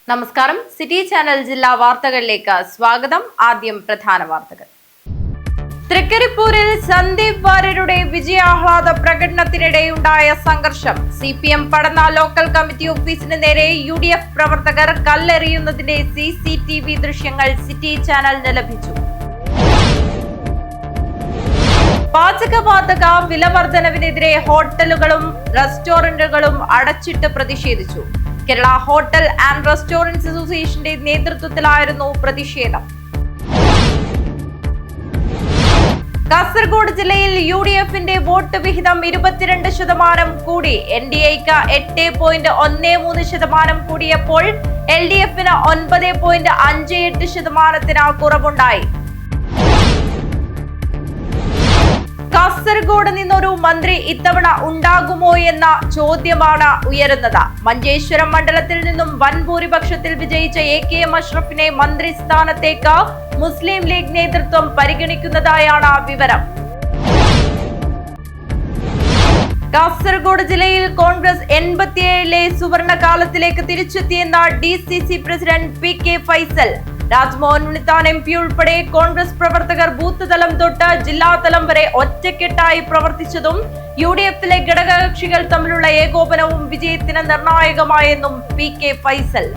നമസ്കാരം. City channel ജില്ലാ വാർത്തകളിലേക്ക് സ്വാഗതം. ആദ്യം പ്രധാന വാർത്തകൾ. തൃക്കരിപ്പൂരിൽ സന്ദീപ് വാര്യരുടെ വിജയാഹ്ലാദ പ്രകടനത്തിനിടെയുണ്ടായ സംഘർഷം. CPM പടന്ന ലോക്കൽ കമ്മിറ്റി ഓഫീസിന് നേരെ UDF പ്രവർത്തകർ കല്ലെറിയുന്നതിന്റെ CCTV ദൃശ്യങ്ങൾ സിറ്റി ചാനലിന് ലഭിച്ചു. പാചകവാതക വിലവർധനവിനെതിരെ ഹോട്ടലുകളും റെസ്റ്റോറന്റുകളും അടച്ചിട്ട് പ്രതിഷേധിച്ചു. കേരള ഹോട്ടൽ ആൻഡ് റെസ്റ്റോറന്റ്സ് അസോസിയേഷന്റെ നേതൃത്വത്തിലായിരുന്നു പ്രതിഷേധം. കാസർഗോഡ് ജില്ലയിൽ UDFന്റെ വോട്ട് വിഹിതം 22% കൂടി. NDAക്ക് 8.13% കൂടിയപ്പോൾ LDFന് 9.58% കുറവുണ്ടായി. കാസർഗോഡ് നിന്നൊരു മന്ത്രി ഇത്തവണ ഉണ്ടാകുമോ എന്ന ചോദ്യമാണ് ഉയരുന്നത്. മഞ്ചേശ്വരം മണ്ഡലത്തിൽ നിന്നും വൻ ഭൂരിപക്ഷത്തിൽ വിജയിച്ച AKM അഷ്റഫിനെ മന്ത്രി സ്ഥാനത്തേക്ക് മുസ്ലിം ലീഗ് നേതൃത്വം പരിഗണിക്കുന്നതായാണ് വിവരം. കാസർഗോഡ് ജില്ലയിൽ കോൺഗ്രസ് 87ലെ സുവർണകാലത്തിലേക്ക് തിരിച്ചെത്തിയെന്ന DCC president PK Faisal. Rajmohan Unnithan MP ഉൾപ്പെടെ കോൺഗ്രസ് പ്രവർത്തകർ ബൂത്ത് തലം തൊട്ട് ജില്ലാതലം വരെ ഒറ്റക്കെട്ടായി പ്രവർത്തിച്ചതും UDFിലെ ഘടകകക്ഷികൾ തമ്മിലുള്ള ഏകോപനവും വിജയത്തിന് നിർണായകമായെന്നും PK ഫൈസൽ.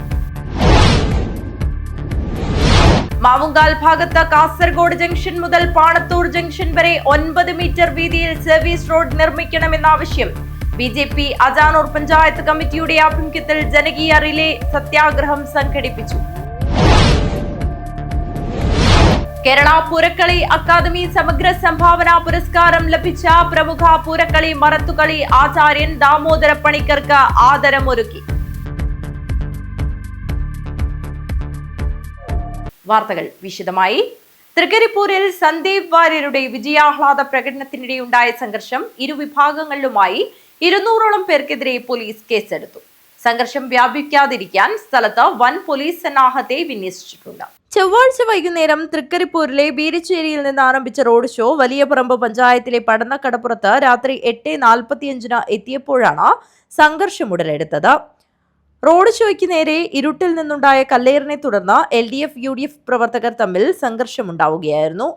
മാവുങ്കാൽ ഭാഗത്ത് കാസർഗോഡ് ജംഗ്ഷൻ മുതൽ പാണത്തൂർ ജംഗ്ഷൻ വരെ 9 മീറ്റർ വീതിയിൽ സർവീസ് റോഡ് നിർമ്മിക്കണമെന്ന ആവശ്യം. BJP അജാനൂർ പഞ്ചായത്ത് കമ്മിറ്റിയുടെ ആഭിമുഖ്യത്തിൽ ജനകീയ റിലേ സത്യാഗ്രഹം സംഘടിപ്പിച്ചു. കേരള പൂരക്കളി അക്കാദമി സമഗ്ര സംഭാവന പുരസ്കാരം ലഭിച്ച പ്രമുഖ പൂരക്കളി മറത്തുകളി ആചാര്യൻ ദാമോദര പണിക്കർക്ക് ആദരമൊരുക്കി. വാർത്തകൾ വിശദമായി. തൃക്കരിപ്പൂരിൽ സന്ദീപ് വാര്യരുടെ വിജയാഹ്ലാദ പ്രകടനത്തിനിടെയുണ്ടായ സംഘർഷം. ഇരുവിഭാഗങ്ങളിലുമായി 200ഓളം പേർക്കെതിരെ പോലീസ് കേസെടുത്തു. സംഘർഷം വ്യാപിക്കാതിരിക്കാൻ സ്ഥലത്ത് വൻ പോലീസ് സന്നാഹത്തെ വിന്യസിച്ചിട്ടുണ്ട്. ചൊവ്വാഴ്ച വൈകുന്നേരം തൃക്കരിപ്പൂരിലെ ബീരിച്ചേരിയിൽ നിന്ന് ആരംഭിച്ച റോഡ് ഷോ വലിയപറമ്പ് പഞ്ചായത്തിലെ പടന്നക്കടപ്പുറത്ത് രാത്രി 8:45 എത്തിയപ്പോഴാണ് സംഘർഷം ഉടലെടുത്തത്. റോഡ് ഷോയ്ക്ക് നേരെ ഇരുട്ടിൽ നിന്നുണ്ടായ കല്ലേറിനെ തുടർന്ന് LDF UDF പ്രവർത്തകർ തമ്മിൽ സംഘർഷമുണ്ടാവുകയായിരുന്നു.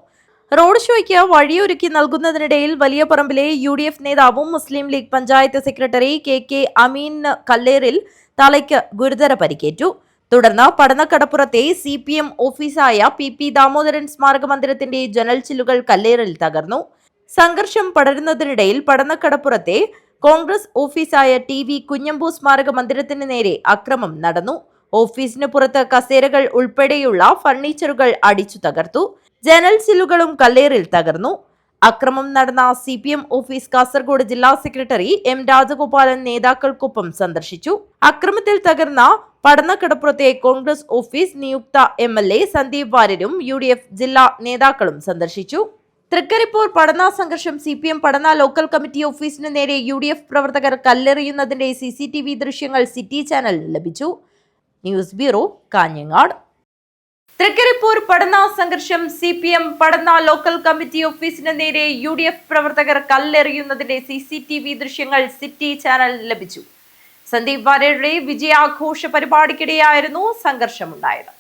റോഡ് ഷോയ്ക്ക് വഴിയൊരുക്കി നൽകുന്നതിനിടയിൽ വലിയപറമ്പിലെ UDF നേതാവും മുസ്ലിം ലീഗ് പഞ്ചായത്ത് സെക്രട്ടറി KK അമീന് കല്ലേറിൽ തലയ്ക്ക് ഗുരുതര പരിക്കേറ്റു. തുടർന്ന് പടന്നക്കടപ്പുറത്തെ CPM ഓഫീസായ PP ദാമോദരൻ സ്മാരക മന്ദിരത്തിന്റെ ജനൽ ചില്ലുകൾ കല്ലേറിൽ തകർന്നു. സംഘർഷം പടരുന്നതിനിടയിൽ പടന്നക്കടപ്പുറത്തെ കോൺഗ്രസ് ഓഫീസായ TV കുഞ്ഞമ്പു സ്മാരക മന്ദിരത്തിന് നേരെ അക്രമം നടന്നു. ഓഫീസിന് പുറത്ത് കസേരകൾ ഉൾപ്പെടെയുള്ള ഫർണിച്ചറുകൾ അടിച്ചു തകർത്തു. ജനൽ ചില്ലുകളും കല്ലേറിൽ തകർന്നു. അക്രമം നടന്ന CPM ഓഫീസ് കാസർഗോഡ് ജില്ലാ സെക്രട്ടറി M രാജഗോപാലൻ നേതാക്കൾക്കൊപ്പം സന്ദർശിച്ചു. അക്രമത്തിൽ തകർന്ന പടന്നക്കടപ്പുറത്തെ കോൺഗ്രസ് ഓഫീസ് നിയുക്ത MLA സന്ദീപ് വാര്യരും UDF ജില്ലാ നേതാക്കളും സന്ദർശിച്ചു. തൃക്കരിപ്പൂർ പടന്ന സംഘർഷം. CPM പടന്ന ലോക്കൽ കമ്മിറ്റി ഓഫീസിന് നേരെ UDF പ്രവർത്തകർ കല്ലെറിയുന്നതിന്റെ CCTV ദൃശ്യങ്ങൾ സിറ്റി ചാനലിന് ലഭിച്ചു. News bureau, Kanhangad. തൃക്കരിപ്പൂർ പടന്ന സംഘർഷം. CPM പടന്ന ലോക്കൽ കമ്മിറ്റി ഓഫീസിന് നേരെ UDF പ്രവർത്തകർ കല്ലെറിയുന്നതിന്റെ CCTV ദൃശ്യങ്ങൾ സിറ്റി ചാനലിന് ലഭിച്ചു. സന്ദീപ് വാര്യരുടെ വിജയാഘോഷ പരിപാടിക്കിടെയായിരുന്നു സംഘർഷമുണ്ടായത്.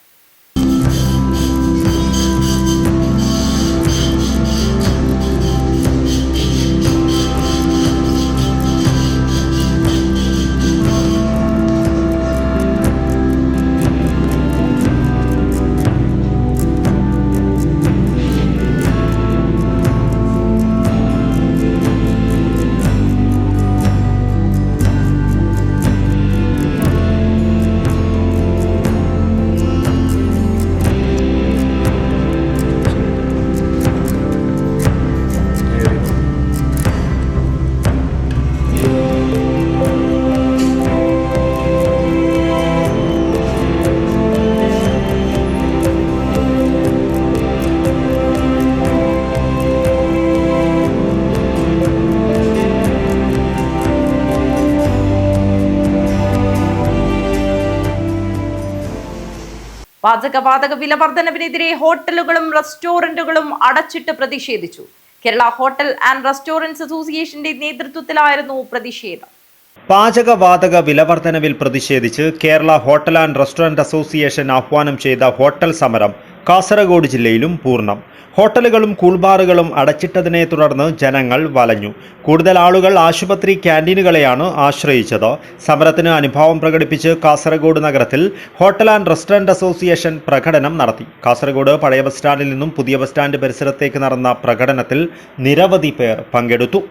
പാചകവാതക വിലവർധനവിനെതിരെ ഹോട്ടലുകളും റെസ്റ്റോറന്റുകളും അടച്ചിട്ട് പ്രതിഷേധിച്ചു. കേരള ഹോട്ടൽ ആൻഡ് റെസ്റ്റോറന്റ്സ് അസോസിയേഷന്റെ നേതൃത്വത്തിലായിരുന്നു പ്രതിഷേധം. പാചകവാതക വിലവർധനവിൽ പ്രതിഷേധിച്ച് Kerala hotel and restaurant association ആഹ്വാനം ചെയ്ത ഹോട്ടൽ സമരം കാസർഗോഡ് ജില്ലയിലും പൂർണ്ണം. ഹോട്ടലുകളും കൂൾബാറുകളും അടച്ചിട്ടതിനെ തുടർന്ന് ജനങ്ങൾ വലഞ്ഞു. കൂടുതൽ ആളുകൾ ആശുപത്രി ക്യാൻറ്റീനുകളെയാണ് ആശ്രയിച്ചത്. സമരത്തിന് അനുഭാവം പ്രകടിപ്പിച്ച് കാസർഗോഡ് നഗരത്തിൽ ഹോട്ടൽ ആൻഡ് റെസ്റ്റോറന്റ് അസോസിയേഷൻ പ്രകടനം നടത്തി. കാസർഗോഡ് പഴയ ബസ് സ്റ്റാൻഡിൽ നിന്നും പുതിയ ബസ് സ്റ്റാൻഡ് പരിസരത്തേക്ക് നടന്ന പ്രകടനത്തിൽ നിരവധി പേർ പങ്കെടുത്തു.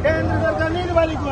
കേന്ദ്ര സർക്കാർ നീതി പാലിക്കുക.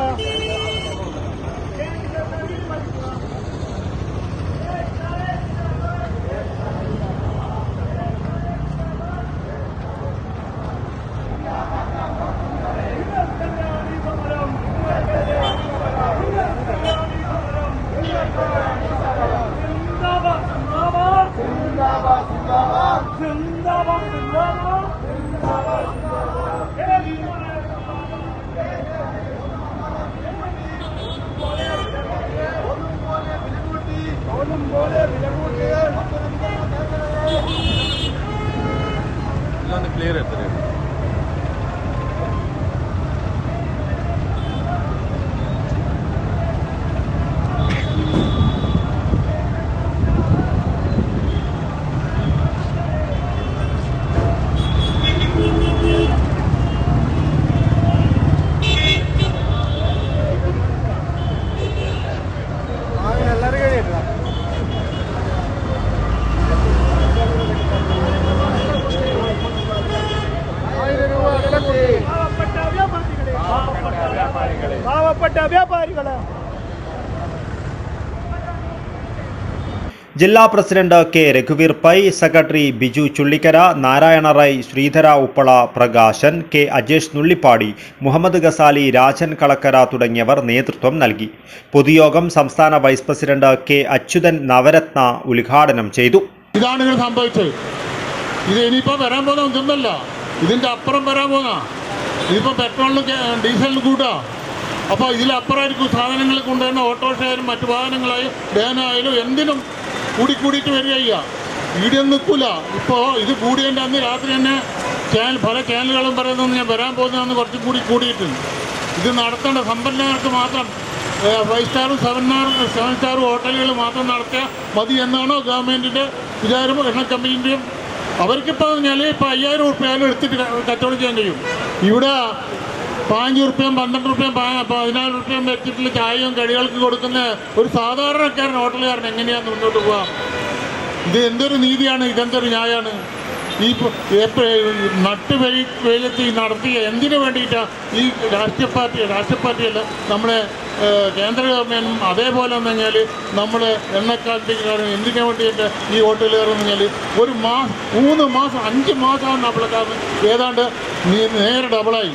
ക്ലിയർ എത്ര ജില്ലാ പ്രസിഡന്റ് കെ രഘുവീർ പൈ, സെക്രട്ടറി ബിജു ചുള്ളിക്കര, നാരായണ റൈ, ശ്രീധര ഉപ്പള, പ്രകാശൻ, കെ അജേഷ് നുള്ളിപ്പാടി, മുഹമ്മദ് ഗസാലി, രാജൻ കളക്കര തുടങ്ങിയവർ നേതൃത്വം നൽകി. പൊതുയോഗം സംസ്ഥാന vice president K Achuthan Navaratna ഉദ്ഘാടനം ചെയ്തു. ഇതാണ് ഇങ്ങനെ സംഭവിച്ചത്. ഇത് ഇനിയിപ്പോൾ വരാൻ പോകുന്ന ഒന്നുമല്ല, ഇതിൻ്റെ അപ്പുറം വരാൻ പോകുന്ന ഇതിപ്പോൾ പെട്രോളിനും ഡീസലിനും കൂട്ടാ. അപ്പോൾ ഇതിലപ്പുറമായിരിക്കും സാധനങ്ങൾ കൊണ്ടുവരുന്ന ഓട്ടോറിക്ഷയായാലും മറ്റു വാഹനങ്ങളായും വാനായാലും എന്തിനും കൂടിക്കൂടിയിട്ട് വരികയ്യ. ഈടിയൊന്നും നിൽക്കില്ല. ഇപ്പോൾ ഇത് കൂടിയതിൻ്റെ അന്ന് രാത്രി തന്നെ പല ചാനലുകളും പറയുന്നത് ഞാൻ വരാൻ പോകുന്നതെന്ന് കുറച്ചും കൂടി കൂടിയിട്ടുണ്ട്. ഇത് നടത്തേണ്ട സമ്പന്നർക്ക് മാത്രം 5 സ്റ്റാറും 7 സ്റ്റാറും ഹോട്ടലുകൾ മാത്രം നടത്തിയാൽ മതി എന്നാണോ ഗവൺമെൻറ്റിൻ്റെ വിചാരം? എണ്ണ കമ്പനീൻ്റെയും അവർക്കിപ്പോൾ പറഞ്ഞാൽ ഇപ്പോൾ 5000 ഉറുപ്പ്യാലും എടുത്തിട്ട് കച്ചവടം ചെയ്യാൻ കഴിയും. ഇവിടെ 5 ഉറുപ്പ്യം 12 ഉറുപ്പ്യം 14 ഉറുപ്പ്യം വെച്ചിട്ടുള്ള ചായയും കടികൾക്ക് കൊടുക്കുന്ന ഒരു സാധാരണക്കാരൻ ഹോട്ടലുകാരൻ എങ്ങനെയാണ് മുന്നോട്ട് പോവുക? ഇത് എന്തൊരു നീതിയാണ്, ഇതെന്തൊരു ന്യായമാണ്? ഈ വെയിലത്ത് നടത്തിയ എന്തിനു വേണ്ടിയിട്ടാണ് ഈ രാഷ്ട്രീയ പാർട്ടിയല്ല നമ്മുടെ കേന്ദ്ര ഗവൺമെൻറ്റും അതേപോലെ എന്ന് പറഞ്ഞാൽ നമ്മുടെ എണ്ണക്കാട്ടിക്കാരും എന്തിനു വേണ്ടിയിട്ട് ഈ ഹോട്ടലുകാരെന്ന് പറഞ്ഞാൽ ഒരു 3 മാസം 5 മാസമാണ് നമ്മളെക്കാരൻ ഏതാണ്ട് നേരെ ഡബിളായി.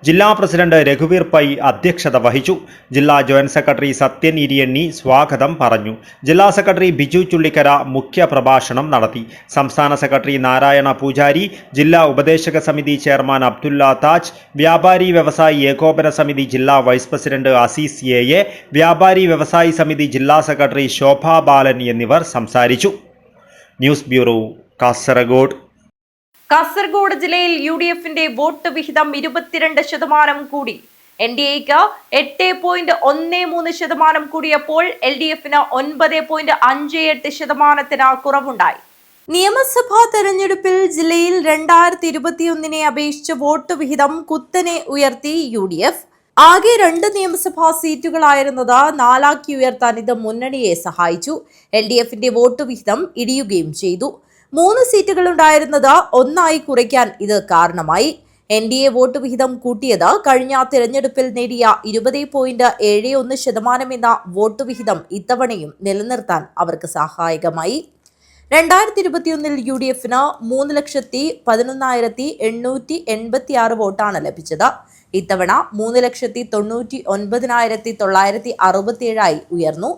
ജില്ലാ പ്രസിഡന്റ് രഘുവീർ പൈ അധ്യക്ഷത വഹിച്ചു. ജില്ലാ ജോയിന്റ് സെക്രട്ടറി സത്യൻ ഇരിയണ്ണി സ്വാഗതം പറഞ്ഞു. ജില്ലാ സെക്രട്ടറി ബിജു ചുള്ളിക്കര മുഖ്യ പ്രഭാഷണം നടത്തി. സംസ്ഥാന സെക്രട്ടറി നാരായണ പൂജാരി, ജില്ലാ ഉപദേശക സമിതി ചെയർമാൻ അബ്ദുല്ല താജ്, വ്യാപാരി വ്യവസായി ഏകോപന സമിതി ജില്ലാ വൈസ് പ്രസിഡന്റ് അസീസ് എ, വ്യാപാരി വ്യവസായി സമിതി ജില്ലാ സെക്രട്ടറി ശോഭാ ബാലൻ എന്നിവർ സംസാരിച്ചു. News bureau, Kasaragod. കാസർഗോഡ് ജില്ലയിൽ UDFന്റെ വോട്ട് വിഹിതം 22% കൂടി. NDAക്ക് 8.13% കൂടിയപ്പോൾ LDFന് 9.58% കുറവുണ്ടായി. നിയമസഭാ തെരഞ്ഞെടുപ്പിൽ ജില്ലയിൽ 2021 അപേക്ഷിച്ച് വോട്ട് വിഹിതം കുത്തനെ ഉയർത്തി UDF. ആകെ 2 നിയമസഭാ സീറ്റുകളായിരുന്നത് 4 ഉയർത്താൻ ഇത് മുന്നണിയെ സഹായിച്ചു. LDFന്റെ വോട്ട് വിഹിതം ഇടിയുകയും ചെയ്തു. 3 സീറ്റുകളുണ്ടായിരുന്നത് 1 കുറയ്ക്കാൻ ഇത് കാരണമായി. NDA വോട്ട് വിഹിതം കൂട്ടിയത് കഴിഞ്ഞ തിരഞ്ഞെടുപ്പിൽ നേടിയ 20.71% എന്ന വോട്ട് വിഹിതം ഇത്തവണയും നിലനിർത്താൻ അവർക്ക് സഹായകമായി. 2021 UDFന് 3,11,886 വോട്ടാണ് ലഭിച്ചത്. ഇത്തവണ 3,99,967 ഉയർന്നു.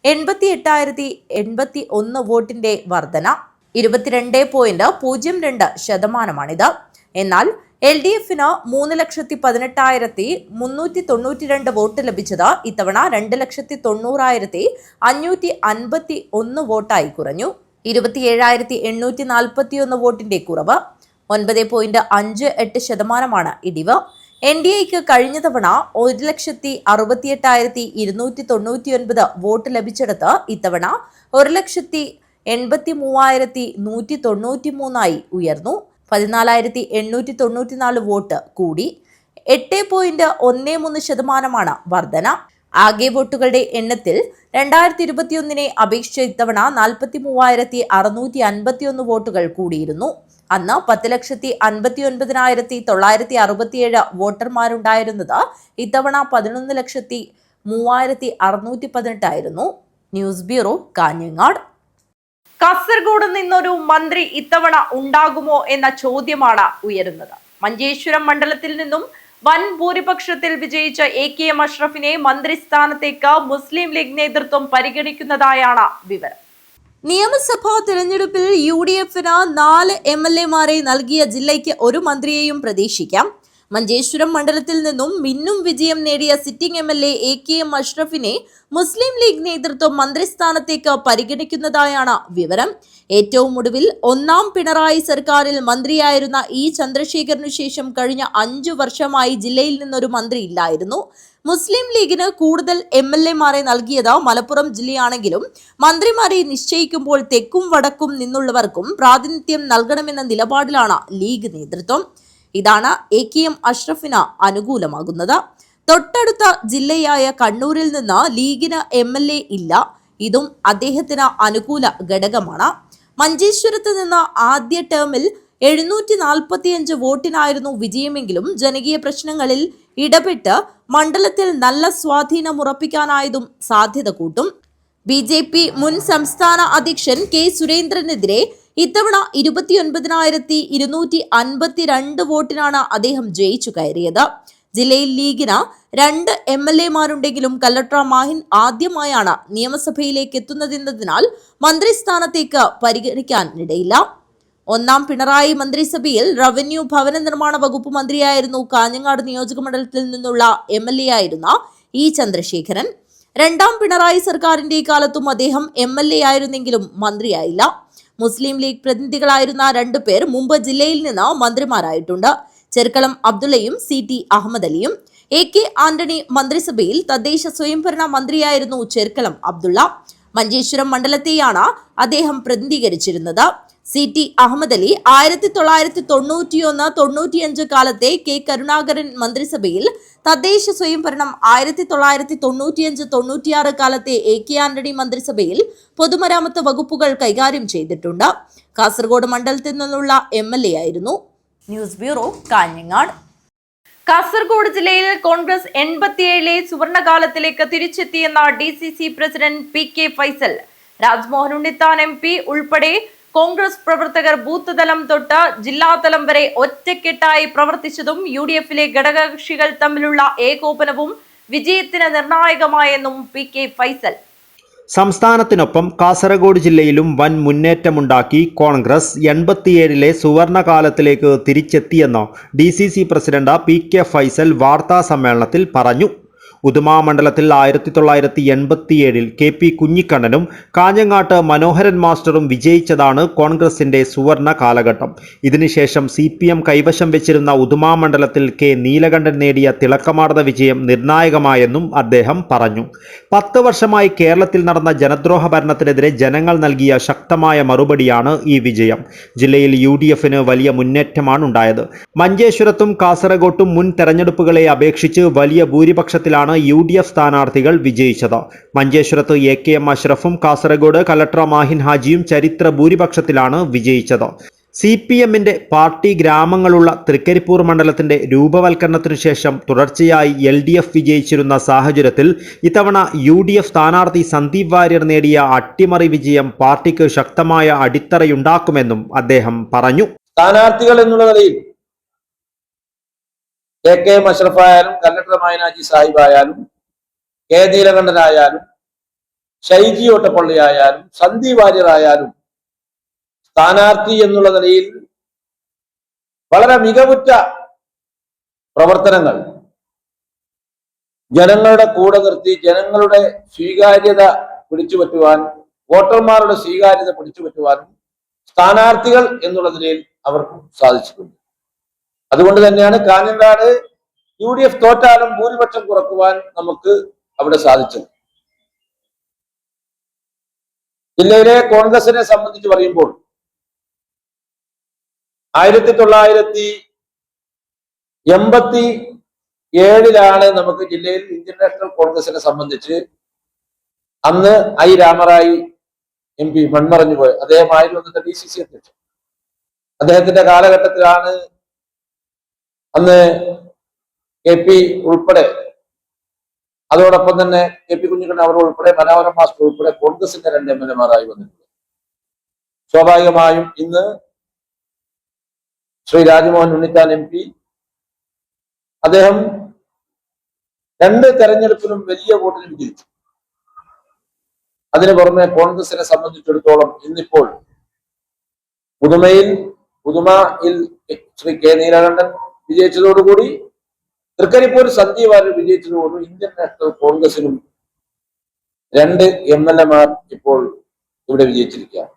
88,081 വോട്ടിന്റെ വർധന 22.02%. എന്നാൽ LDFന് 3,18,392 വോട്ട് ലഭിച്ചത് ഇത്തവണ 2,90,551 വോട്ടായി കുറഞ്ഞു. 27,841 വോട്ടിന്റെ കുറവ്. 9.58% ഇടിവ്. NDAക്ക് കഴിഞ്ഞ തവണ 1,68,299 വോട്ട് ലഭിച്ചെടുത്ത് ഇത്തവണ 1,83,193 ഉയർന്നു. 14,894 വോട്ട് കൂടി. 8.13% വർധന. ആകെ വോട്ടുകളുടെ എണ്ണത്തിൽ 2021 അപേക്ഷിച്ച് ഇത്തവണ 43,651 വോട്ടുകൾ കൂടിയിരുന്നു. അന്ന് 10,59,967 വോട്ടർമാരുണ്ടായിരുന്നത് ഇത്തവണ 11,03,618 ആയിരുന്നു. News bureau, Kanhangad. കാസർഗോഡ് നിന്നൊരു മന്ത്രി ഇത്തവണ ഉണ്ടാകുമോ എന്ന ചോദ്യമാണ് ഉയരുന്നത്. മഞ്ചേശ്വരം മണ്ഡലത്തിൽ നിന്നും വൻ ഭൂരിപക്ഷത്തിൽ വിജയിച്ച AKM അഷ്റഫിനെ മന്ത്രിസ്ഥാനത്തേക്ക് മുസ്ലിം ലീഗ് നേതൃത്വം പരിഗണിക്കുന്നതായാണ് വിവരം. നിയമസഭാ തെരഞ്ഞെടുപ്പിൽ UDFന് 4 MLAമാരെ നൽകിയ ജില്ലയ്ക്ക് ഒരു മന്ത്രിയെയും പ്രതീക്ഷിക്കാം. മഞ്ചേശ്വരം മണ്ഡലത്തിൽ നിന്നും മിന്നും വിജയം നേടിയ സിറ്റിംഗ് MLA AKM അഷ്റഫിനെ മുസ്ലിം ലീഗ് നേതൃത്വം മന്ത്രിസ്ഥാനത്തേക്ക് പരിഗണിക്കുന്നതായാണ് വിവരം. ഏറ്റവും ഒടുവിൽ 1ാം പിണറായി സർക്കാരിൽ മന്ത്രിയായിരുന്ന E. ചന്ദ്രശേഖരനു ശേഷം കഴിഞ്ഞ 5 വർഷമായി ജില്ലയിൽ നിന്നൊരു മന്ത്രി ഇല്ലായിരുന്നു. മുസ്ലിം ലീഗിന് കൂടുതൽ MLAമാരെ നൽകിയത് മലപ്പുറം ജില്ലയാണെങ്കിലും മന്ത്രിമാരെ നിശ്ചയിക്കുമ്പോൾ തെക്കും വടക്കും നിന്നുള്ളവർക്കും പ്രാതിനിധ്യം നൽകണമെന്ന നിലപാടിലാണ് ലീഗ് നേതൃത്വം. ഇതാണ് AKM അഷ്റഫിന് അനുകൂലമാകുന്നത്. തൊട്ടടുത്ത ജില്ലയായ കണ്ണൂരിൽ നിന്ന് ലീഗിന് MLA ഇല്ല. ഇതും അദ്ദേഹത്തിന് അനുകൂല ഘടകമാണ്. മഞ്ചേശ്വരത്ത് നിന്ന് ആദ്യ ടേമിൽ 745 വോട്ടിനായിരുന്നു വിജയമെങ്കിലും ജനകീയ പ്രശ്നങ്ങളിൽ ഇടപെട്ട് മണ്ഡലത്തിൽ നല്ല സ്വാധീനമുറപ്പിക്കാനായതും സാധ്യത കൂട്ടും. BJP മുൻ സംസ്ഥാന അധ്യക്ഷൻ K. സുരേന്ദ്രനെതിരെ ഇത്തവണ 29,252 വോട്ടിനാണ് അദ്ദേഹം ജയിച്ചു കയറിയത്. ജില്ലയിൽ ലീഗിന് 2 MLAമാരുണ്ടെങ്കിലും കല്ലട്ര മാഹിൻ ആദ്യമായാണ് നിയമസഭയിലേക്ക് എത്തുന്നതെന്നതിനാൽ മന്ത്രിസ്ഥാനത്തേക്ക് പരിഗണിക്കാനിടയില്ല. 1ാം പിണറായി മന്ത്രിസഭയിൽ റവന്യൂ ഭവന നിർമ്മാണ വകുപ്പ് മന്ത്രിയായിരുന്നു. കാഞ്ഞങ്ങാട് നിയോജക മണ്ഡലത്തിൽ നിന്നുള്ള MLA ആയിരുന്ന E. ചന്ദ്രശേഖരൻ. 2ാം പിണറായി സർക്കാരിന്റെ കാലത്തും അദ്ദേഹം MLA ആയിരുന്നെങ്കിലും മന്ത്രിയായില്ല. മുസ്ലിം ലീഗ് പ്രതിനിധികളായിരുന്ന 2 പേർ മുമ്പ് ജില്ലയിൽ നിന്ന് മന്ത്രിമാരായിട്ടുണ്ട്. ചെർക്കളം അബ്ദുള്ളയും CT അഹമ്മദ് അലിയും. AK ആന്റണി മന്ത്രിസഭയിൽ തദ്ദേശ സ്വയംഭരണ മന്ത്രിയായിരുന്നു ചെർക്കളം അബ്ദുള്ള. മഞ്ചേശ്വരം മണ്ഡലത്തെയാണ് അദ്ദേഹം പ്രതിനിധീകരിച്ചിരുന്നത്. CT അഹമ്മദ് അലി 1991-95 കാലത്തെ K. കരുണാകരൻ മന്ത്രിസഭയിൽ തദ്ദേശ സ്വയംഭരണം, 1995-96 കാലത്തെ AK ആന്റണി മന്ത്രിസഭയിൽ പൊതുമരാമത്ത് വകുപ്പുകൾ കൈകാര്യം ചെയ്തിട്ടുണ്ട്. കാസർഗോഡ് മണ്ഡലത്തിൽ നിന്നുള്ള MLA ആയിരുന്നു. News bureau, Kanhangad. കാസർഗോഡ് ജില്ലയിൽ കോൺഗ്രസ് 87 സുവർണകാലത്തിലേക്ക് തിരിച്ചെത്തിയെന്ന DCC president PK Faisal. Rajmohan Unnithan MP ഉൾപ്പെടെ കോൺഗ്രസ് പ്രവർത്തകർ ബൂത്ത് തലം തൊട്ട് ജില്ലാതലം വരെ ഒറ്റക്കെട്ടായി പ്രവർത്തിച്ചതും UDFിലെ ഘടകകക്ഷികൾ തമ്മിലുള്ള ഏകോപനവും വിജയത്തിന് നിർണായകമായെന്നും PK ഫൈസൽ. സംസ്ഥാനത്തിനൊപ്പം കാസർഗോഡ് ജില്ലയിലും വൻ മുന്നേറ്റമുണ്ടാക്കി കോൺഗ്രസ് 87 സുവർണകാലത്തിലേക്ക് തിരിച്ചെത്തിയെന്ന് DCC പ്രസിഡന്റ് PK ഫൈസൽ വാർത്താ സമ്മേളനത്തിൽ പറഞ്ഞു. ഉദുമ മണ്ഡലത്തിൽ 1987 KP കുഞ്ഞിക്കണ്ണനും കാഞ്ഞങ്ങാട്ട് മനോഹരൻ മാസ്റ്ററും വിജയിച്ചതാണ് കോൺഗ്രസിന്റെ സുവർണ കാലഘട്ടം. ഇതിനുശേഷം CPM കൈവശം വെച്ചിരുന്ന ഉദുമ മണ്ഡലത്തിൽ K. നീലകണ്ഠൻ നേടിയ തിളക്കമാർന്ന വിജയം നിർണായകമായെന്നും അദ്ദേഹം പറഞ്ഞു. 10 വർഷമായി കേരളത്തിൽ നടന്ന ജനദ്രോഹ ഭരണത്തിനെതിരെ ജനങ്ങൾ നൽകിയ ശക്തമായ മറുപടിയാണ് ഈ വിജയം. ജില്ലയിൽ UDFന് വലിയ മുന്നേറ്റമാണ് ഉണ്ടായത്. മഞ്ചേശ്വരത്തും കാസർഗോട്ടും മുൻ തെരഞ്ഞെടുപ്പുകളെ അപേക്ഷിച്ച് വലിയ ഭൂരിപക്ഷത്തിലാണ് UDF സ്ഥാനാർത്ഥികൾ വിജയിച്ചത്. മഞ്ചേശ്വരത്ത് AKM അഷ്റഫും കാസർഗോഡ് കലക്ടർ മാഹിൻ ഹാജിയും ചരിത്ര ഭൂരിപക്ഷത്തിലാണ് വിജയിച്ചത്. CPMന്റെ പാർട്ടി ഗ്രാമങ്ങളുള്ള തൃക്കരിപ്പൂർ മണ്ഡലത്തിന്റെ രൂപവൽക്കരണത്തിനു ശേഷം തുടർച്ചയായി LDF വിജയിച്ചിരുന്ന സാഹചര്യത്തിൽ ഇത്തവണ UDF സ്ഥാനാർത്ഥി സന്ദീപ് വാര്യർ നേടിയ അട്ടിമറി വിജയം പാർട്ടിക്ക് ശക്തമായ അടിത്തറയുണ്ടാക്കുമെന്നും അദ്ദേഹം പറഞ്ഞു. സ്ഥാനാർത്ഥികൾ എന്നുള്ള നിലയിൽ KK മഷ്റഫായാലും കല്ലട്ടർ മൈനാജി സാഹിബായാലും K നീലകണ്ഠനായാലും ഷൈജി ഓട്ടപ്പള്ളിയായാലും സന്ദീപ് വാര്യർ ആയാലും സ്ഥാനാർത്ഥി എന്നുള്ള നിലയിൽ വളരെ മികവുറ്റ പ്രവർത്തനങ്ങൾ ജനങ്ങളുടെ കൂടെ നിർത്തി ജനങ്ങളുടെ സ്വീകാര്യത പിടിച്ചുപറ്റുവാൻ, വോട്ടർമാരുടെ സ്വീകാര്യത പിടിച്ചുപറ്റുവാനും സ്ഥാനാർത്ഥികൾ എന്നുള്ള നിലയിൽ അവർക്ക് സാധിച്ചിട്ടുണ്ട്. അതുകൊണ്ട് തന്നെയാണ് കാഞ്ഞങ്ങാട് UDF തോറ്റാലും ഭൂരിപക്ഷം കുറക്കുവാൻ നമുക്ക് അവിടെ സാധിച്ചത്. ജില്ലയിലെ കോൺഗ്രസിനെ സംബന്ധിച്ച് പറയുമ്പോൾ 1987 നമുക്ക് ജില്ലയിൽ ഇന്ത്യൻ നാഷണൽ കോൺഗ്രസിനെ സംബന്ധിച്ച് അന്ന് I രാമറായി MP മൺമറഞ്ഞു പോയി. അദ്ദേഹമായിരുന്നു അന്നത്തെ DCC അധ്യക്ഷൻ. അദ്ദേഹത്തിന്റെ കാലഘട്ടത്തിലാണ് അന്ന് KP ഉൾപ്പെടെ, അതോടൊപ്പം തന്നെ KP കുഞ്ഞിക്കണ്ണൻ അവർ ഉൾപ്പെടെ, മനോഹരൻ മാസ്റ്റർ ഉൾപ്പെടെ കോൺഗ്രസിന്റെ 2 MLA-മാരായി വന്നിട്ടുണ്ട്. സ്വാഭാവികമായും ഇന്ന് ശ്രീ രാജ്മോഹൻ ഉണ്ണിത്താൻ MP അദ്ദേഹം 2 തെരഞ്ഞെടുപ്പിലും വലിയ വോട്ടിന് വിജയിച്ചു. അതിനു പുറമെ കോൺഗ്രസിനെ സംബന്ധിച്ചിടത്തോളം ഇന്നിപ്പോൾ പുതുമയിൽ ശ്രീ K നീലകണ്ഠൻ വിജയിച്ചതോടുകൂടി, തൃക്കരിപ്പൂർ സന്ദീപ് വാര്യർ വിജയിച്ചതോടുകൂടി ഇന്ത്യൻ നാഷണൽ കോൺഗ്രസിനും 2 MLA-മാർ ഇപ്പോൾ ഇവിടെ വിജയിച്ചിരിക്കുകയാണ്.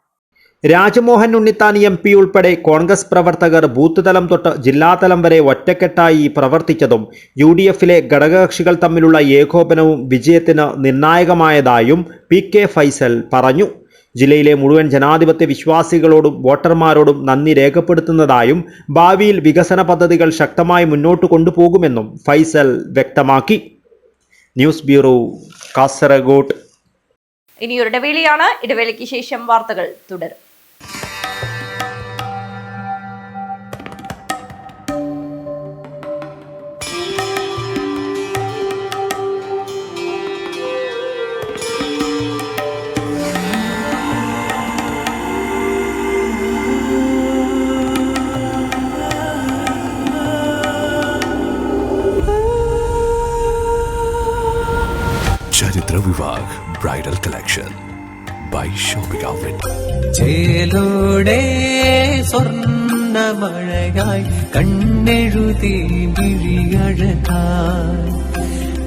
രാജ്മോഹൻ ഉണ്ണിത്താൻ MP ഉൾപ്പെടെ കോൺഗ്രസ് പ്രവർത്തകർ ബൂത്ത് തലം തൊട്ട് ജില്ലാതലം വരെ ഒറ്റക്കെട്ടായി പ്രവർത്തിച്ചതും UDF-ലെ ഘടകകക്ഷികൾ തമ്മിലുള്ള ഏകോപനവും വിജയത്തിന് നിർണായകമായതായും PK ഫൈസൽ പറഞ്ഞു. ജില്ലയിലെ മുഴുവൻ ജനാധിപത്യ വിശ്വാസികളോടും വോട്ടർമാരോടും നന്ദി രേഖപ്പെടുത്തുന്നതായും ഭാവിയിൽ വികസന പദ്ധതികൾ ശക്തമായി മുന്നോട്ട് കൊണ്ടുപോകുമെന്നും ഫൈസൽ വ്യക്തമാക്കി. News bureau, Kasaragod. ഇനിയൊരു ഇടവേളയാണ്. ഇടവേളയ്ക്ക് ശേഷം വാർത്തകൾ തുടരും. ചരിത്ര Vivah bridal collection by shopping outlet. ചേലോടെ സ്വർണ്ണമഴയായി കണ്ണെഴുതി വിഴിയഴകായി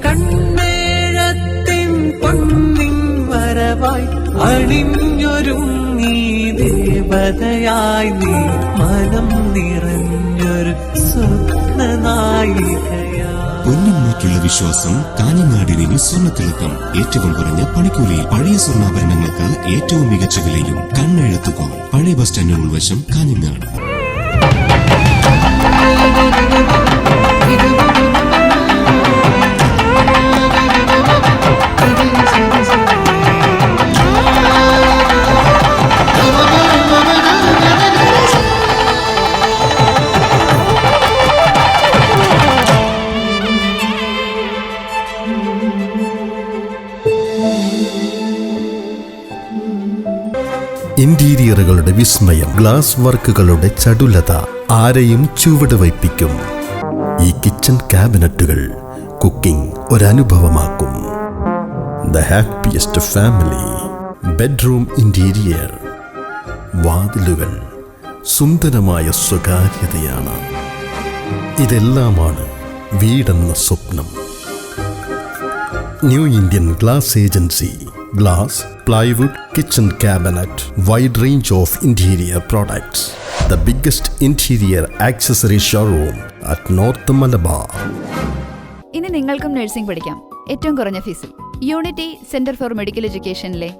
കണ്ണേഴത്തിൻ പൊന്നിൻ വരവായി അണിഞ്ഞൊരുങ്ങി ദേവതയായി നീ മനം നിറഞ്ഞൊരു സ്വപ്നനായികയായി. പൊന്നിന്മേക്കുള്ള വിശ്വാസം കാഞ്ഞങ്ങാടിന് സ്വർണ്ണത്തിളക്കം. ഏറ്റവും കുറഞ്ഞ പണിക്കൂലിയിൽ പഴയ സ്വർണ്ണാഭരണങ്ങൾക്ക് ഏറ്റവും മികച്ച വിലയും. കണ്ണെഴുത്തുകോ പഴയ ബസ് സ്റ്റാൻഡിന് ഉൾവശം, കാഞ്ഞങ്ങാട്. ഇന്റീരിയറുകളുടെ വിസ്മയം, ഗ്ലാസ് വർക്കുകളുടെ ചടുലത ആരെയും ചുവട് വയ്പ്പിക്കും. ഈ കിച്ചൺ ക്യാബിനറ്റുകൾ കുക്കിംഗ് ഒരനുഭവമാക്കും. The happiest family. Bedroom interior, വാതിലുകൾ സുന്ദരമായ സ്വകാര്യതയാണ്. ഇതെല്ലാമാണ് വീടെന്ന സ്വപ്നം. New Indian glass agency. Glass, plywood, kitchen cabinet, wide range of interior products. The biggest interior accessory showroom at North Malabar. ഇനി നിങ്ങൾക്കും നഴ്സിംഗ് പഠിക്കാം ഏറ്റവും കുറഞ്ഞ ഫീസിൽ. യൂണിറ്റി സെന്റർ ഫോർ മെഡിക്കൽ എഡ്യൂക്കേഷനിലെ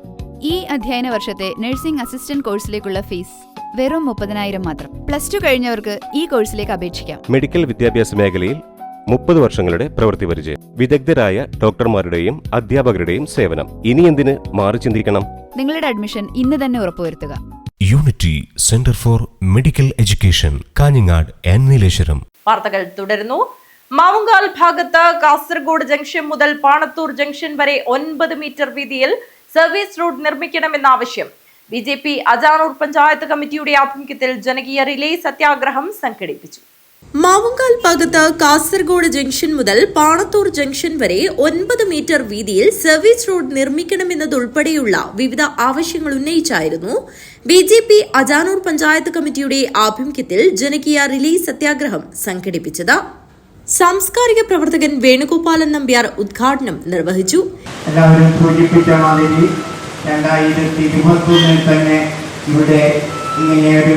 ഈ അധ്യയന വർഷത്തെ നഴ്സിംഗ് അസിസ്റ്റന്റ് കോഴ്സിലേക്കുള്ള ഫീസ് വെറും 30,000 മാത്രം. +2 കഴിഞ്ഞവർക്ക് ഈ കോഴ്സിലേക്ക് അപേക്ഷിക്കാം. മെഡിക്കൽ വിദ്യാഭ്യാസ മേഖലയിൽ 30 വർഷങ്ങളുടെ പ്രവൃത്തി പരിചയം, വിദഗ്ധരായ ഡോക്ടർമാരുടെയും അധ്യാപകരുടെയും സേവനം. ഇനി എന്തിന് മാറി ചിന്തിക്കണം? നിങ്ങളുടെ അഡ്മിഷൻ ഇന്ന് തന്നെ ഉറപ്പുവരുത്തുക. Unity centre for medical education, Kanhangad and Nileshwaram. വാർത്തകൾ തുടരുന്നു. മാവുങ്കാൽ ഭാഗത്ത് കാസർഗോഡ് ജംഗ്ഷൻ മുതൽ പാണത്തൂർ ജംഗ്ഷൻ വരെ 9 മീറ്റർ വീതിയിൽ സർവീസ് റോഡ് നിർമ്മിക്കണമെന്ന ആവശ്യം BJP അജാനൂർ പഞ്ചായത്ത് കമ്മിറ്റിയുടെ ആഭിമുഖ്യത്തിൽ ജനകീയ റിലേ സത്യാഗ്രഹം സംഘടിപ്പിച്ചു. മാവുങ്കാൽ ഭാഗത്ത് കാസർഗോഡ് ജംഗ്ഷൻ മുതൽ പാണത്തൂർ ജംഗ്ഷൻ വരെ 9 മീറ്റർ വീതിയിൽ സർവീസ് റോഡ് നിർമ്മിക്കണമെന്നതുൾപ്പെടെയുള്ള വിവിധ ആവശ്യങ്ങൾ ഉന്നയിച്ചായിരുന്നു BJP അജാനൂർ പഞ്ചായത്ത് കമ്മിറ്റിയുടെ ആഭിമുഖ്യത്തിൽ ജനകീയ റിലേ സത്യാഗ്രഹം സംഘടിപ്പിച്ചത്. സാംസ്കാരിക പ്രവർത്തകൻ വേണുഗോപാലൻ നമ്പ്യാർ ഉദ്ഘാടനം നിർവഹിച്ചു. എല്ലാവരും സൂചിപ്പിച്ച മാതിരി 2021 തന്നെ ഇവിടെ ഇങ്ങനെയൊരു